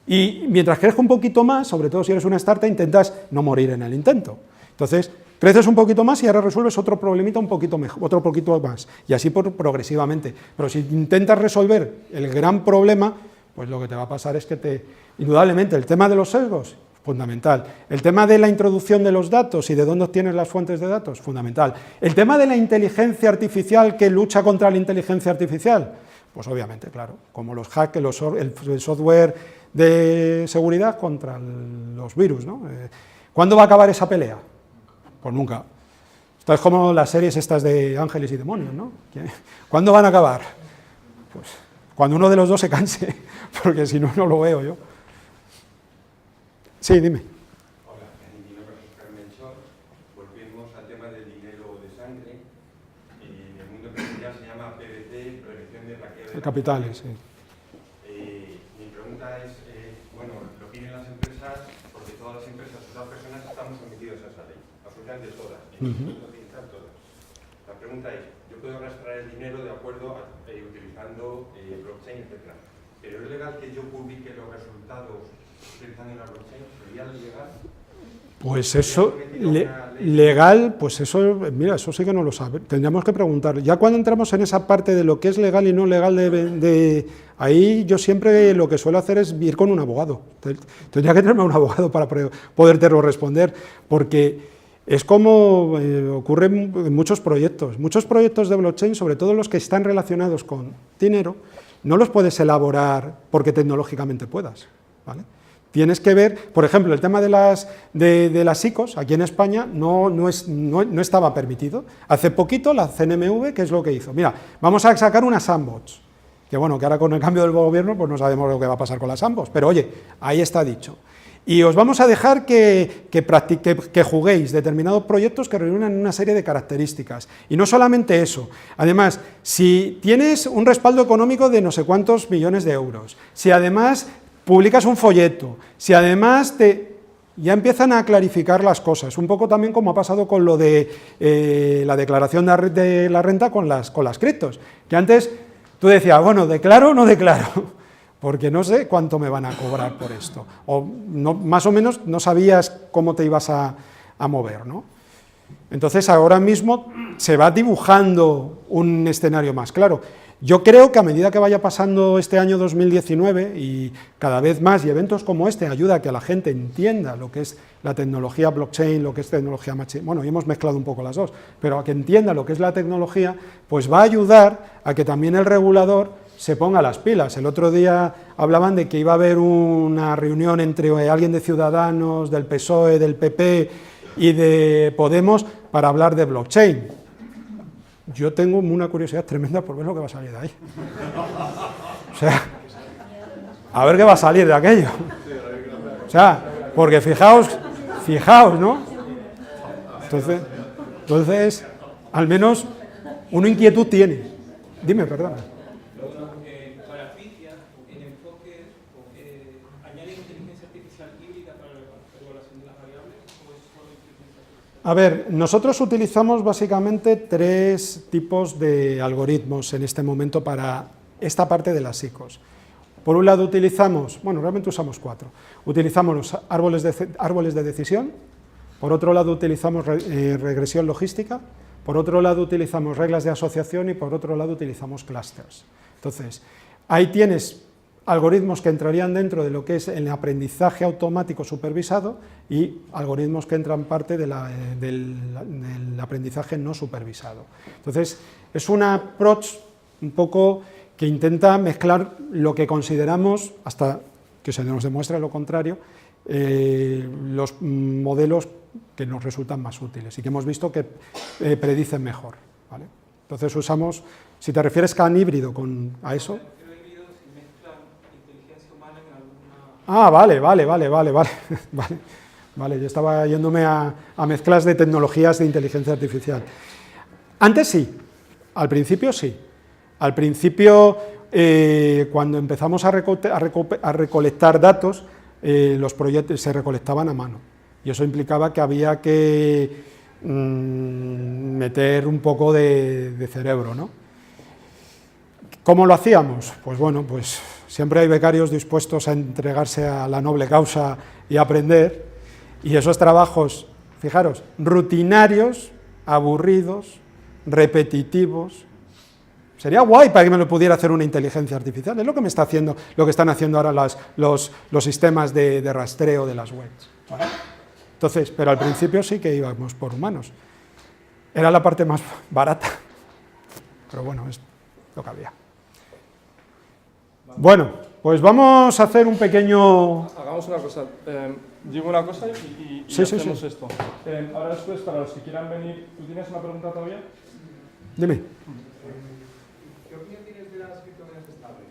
y mientras crezca un poquito más, sobre todo si eres una startup, intentas no morir en el intento, entonces creces un poquito más y ahora resuelves otro problemita un poquito mejor, otro poquito más, y así progresivamente, pero si intentas resolver el gran problema, pues lo que te va a pasar es que indudablemente, el tema de los sesgos, fundamental. El tema de la introducción de los datos y de dónde obtienes las fuentes de datos, fundamental. El tema de la inteligencia artificial que lucha contra la inteligencia artificial, pues obviamente, claro, como los hacks, el software de seguridad contra los virus, ¿no? ¿Cuándo va a acabar esa pelea? Pues nunca. Esto es como las series estas de ángeles y demonios, ¿no? ¿Cuándo van a acabar? Pues cuando uno de los dos se canse, porque si no, no lo veo yo. Sí, dime. Hola, mi nombre es Oscar Melchor. Volvemos al tema del dinero de sangre. En el mundo empresarial se llama PVC, prevención de blanqueo de capitales. Sí. Mi pregunta es, bueno, lo piden las empresas, porque todas las empresas, todas las personas estamos sometidos a esa ley, absolutamente todas, todas. La pregunta es, yo puedo rastrear el dinero de acuerdo a, utilizando blockchain, etc. Pero es legal que yo publique los resultados utilizando una blockchain, ¿sería legal? Pues eso, legal, pues eso, mira, eso sí que no lo sabe, tendríamos que preguntar. Ya cuando entramos en esa parte de lo que es legal y no legal, ahí yo siempre lo que suelo hacer es ir con un abogado. Tendría que tenerme un abogado para podértelo responder, porque es como ocurre en muchos proyectos de blockchain, sobre todo los que están relacionados con dinero, no los puedes elaborar porque tecnológicamente puedas, ¿vale? Tienes que ver, por ejemplo, el tema de las ICOs, aquí en España no estaba permitido. Hace poquito la CNMV, ¿qué es lo que hizo? Mira, vamos a sacar una sandbox, que bueno, que ahora con el cambio del gobierno pues no sabemos lo que va a pasar con la sandbox, pero oye, ahí está dicho. Y os vamos a dejar que juguéis determinados proyectos que reúnan una serie de características. Y no solamente eso, además, si tienes un respaldo económico de no sé cuántos millones de euros, si además publicas un folleto, si además ya empiezan a clarificar las cosas, un poco también como ha pasado con lo de la declaración de la renta con las criptos, que antes tú decías, bueno, ¿declaro o no declaro? Porque no sé cuánto me van a cobrar por esto, o no, más o menos no sabías cómo te ibas a mover, ¿no? Entonces ahora mismo se va dibujando un escenario más claro. Yo creo que a medida que vaya pasando este año 2019 y cada vez más, y eventos como este ayuda a que la gente entienda lo que es la tecnología blockchain, lo que es tecnología machine, bueno, y hemos mezclado un poco las dos, pero a que entienda lo que es la tecnología, pues va a ayudar a que también el regulador se ponga las pilas. El otro día hablaban de que iba a haber una reunión entre alguien de Ciudadanos, del PSOE, del PP y de Podemos para hablar de blockchain. Yo tengo una curiosidad tremenda por ver lo que va a salir de ahí. O sea, a ver qué va a salir de aquello. O sea, porque fijaos, ¿no? Entonces, al menos una inquietud tiene. Dime, perdona. Para Ficia, en enfoque, ¿añade inteligencia artificial híbrida para la evaluación de las variables o es solo inteligencia artificial? A ver, nosotros utilizamos básicamente 3 tipos de algoritmos en este momento para esta parte de las ICOs. Por un lado utilizamos, bueno, realmente usamos 4. Utilizamos los árboles de decisión, por otro lado utilizamos regresión logística, por otro lado utilizamos reglas de asociación y por otro lado utilizamos clusters. Entonces, ahí tienes algoritmos que entrarían dentro de lo que es el aprendizaje automático supervisado y algoritmos que entran parte del aprendizaje no supervisado. Entonces, es un approach un poco que intenta mezclar lo que consideramos, hasta que se nos demuestre lo contrario, los modelos que nos resultan más útiles y que hemos visto que predicen mejor, ¿vale? Entonces usamos, si te refieres a híbrido a eso... Ah, vale, yo estaba yéndome a mezclas de tecnologías de inteligencia artificial. Antes sí, al principio sí. Al principio, cuando empezamos a recolectar datos, los proyectos se recolectaban a mano, y eso implicaba que había que meter un poco de cerebro, ¿no? ¿Cómo lo hacíamos? Pues bueno, pues siempre hay becarios dispuestos a entregarse a la noble causa y a aprender, y esos trabajos, fijaros, rutinarios, aburridos, repetitivos, sería guay para que me lo pudiera hacer una inteligencia artificial, es lo que me está haciendo, lo que están haciendo ahora los sistemas de rastreo de las webs, ¿vale? Entonces, pero al principio sí que íbamos por humanos, era la parte más barata, pero bueno, es lo que había. Bueno, pues vamos a hacer un pequeño... Hagamos una cosa, digo una cosa y Sí. hacemos esto. Ahora después, para los que quieran venir, ¿tú tienes una pregunta todavía? Dime. ¿Qué opinión tienes de las criptomonedas estables?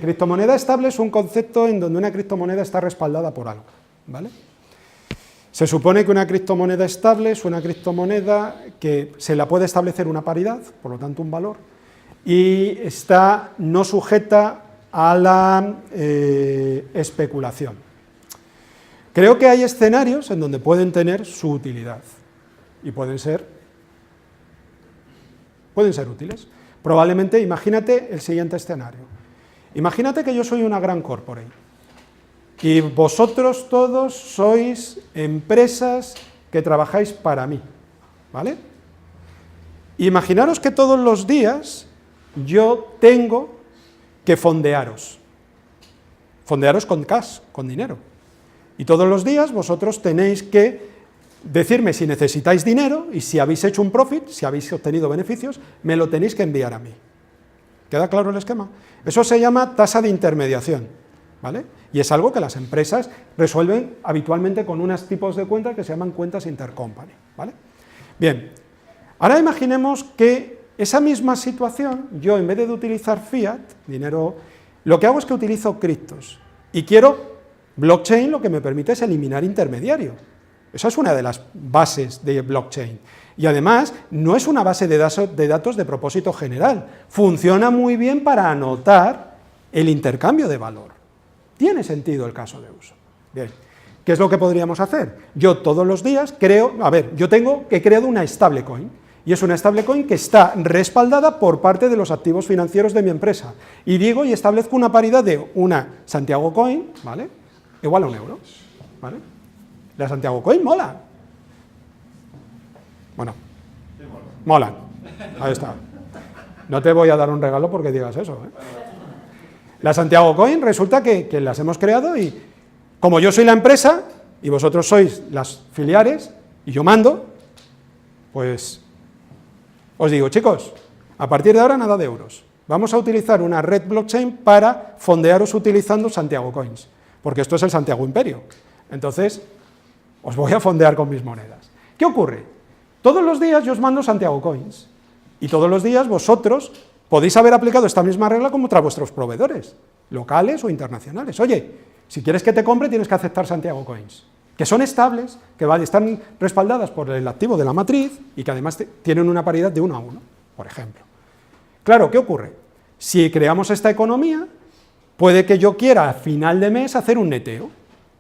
Criptomoneda estable es un concepto en donde una criptomoneda está respaldada por algo, ¿vale? Se supone que una criptomoneda estable es una criptomoneda que se la puede establecer una paridad, por lo tanto un valor, y está no sujeta a la especulación. Creo que hay escenarios en donde pueden tener su utilidad y pueden ser útiles. Probablemente, imagínate el siguiente escenario. Imagínate que yo soy una gran corporate y vosotros todos sois empresas que trabajáis para mí, ¿vale? Imaginaros que todos los días yo tengo que fondearos con cash, con dinero, y todos los días vosotros tenéis que decirme si necesitáis dinero y si habéis hecho un profit, si habéis obtenido beneficios, me lo tenéis que enviar a mí. ¿Queda claro el esquema? Eso se llama tasa de intermediación, ¿vale? Y es algo que las empresas resuelven habitualmente con unos tipos de cuentas que se llaman cuentas intercompany, ¿vale? Bien, ahora imaginemos que esa misma situación, yo en vez de utilizar fiat, dinero, lo que hago es que utilizo criptos y quiero blockchain, lo que me permite es eliminar intermediario. Esa es una de las bases de blockchain. Y además, no es una base de datos de propósito general. Funciona muy bien para anotar el intercambio de valor. Tiene sentido el caso de uso. Bien, ¿qué es lo que podríamos hacer? Yo todos los días yo he creado una stablecoin, y es una stablecoin que está respaldada por parte de los activos financieros de mi empresa. Y digo y establezco una paridad de una Santiago Coin, ¿vale?, igual a €1, ¿vale? La Santiago Coin mola. Bueno, molan. Ahí está. No te voy a dar un regalo porque digas eso, ¿eh? La Santiago Coin resulta que las hemos creado y como yo soy la empresa y vosotros sois las filiales y yo mando, pues os digo, chicos, a partir de ahora nada de euros. Vamos a utilizar una red blockchain para fondearos utilizando Santiago Coins, porque esto es el Santiago Imperio. Entonces, os voy a fondear con mis monedas. ¿Qué ocurre? Todos los días yo os mando Santiago Coins y todos los días vosotros podéis haber aplicado esta misma regla contra vuestros proveedores, locales o internacionales. Oye, si quieres que te compre tienes que aceptar Santiago Coins, que son estables, que están respaldadas por el activo de la matriz y que además tienen una paridad de 1 a 1, por ejemplo. Claro, ¿qué ocurre? Si creamos esta economía, puede que yo quiera a final de mes hacer un neteo,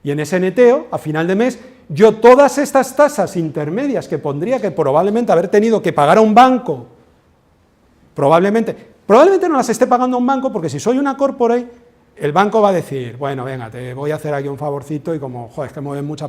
y en ese neteo, a final de mes, yo todas estas tasas intermedias que pondría que probablemente haber tenido que pagar a un banco, probablemente no las esté pagando a un banco, porque si soy una corporate, el banco va a decir, bueno, venga, te voy a hacer aquí un favorcito y como, joder, es que mueven mucha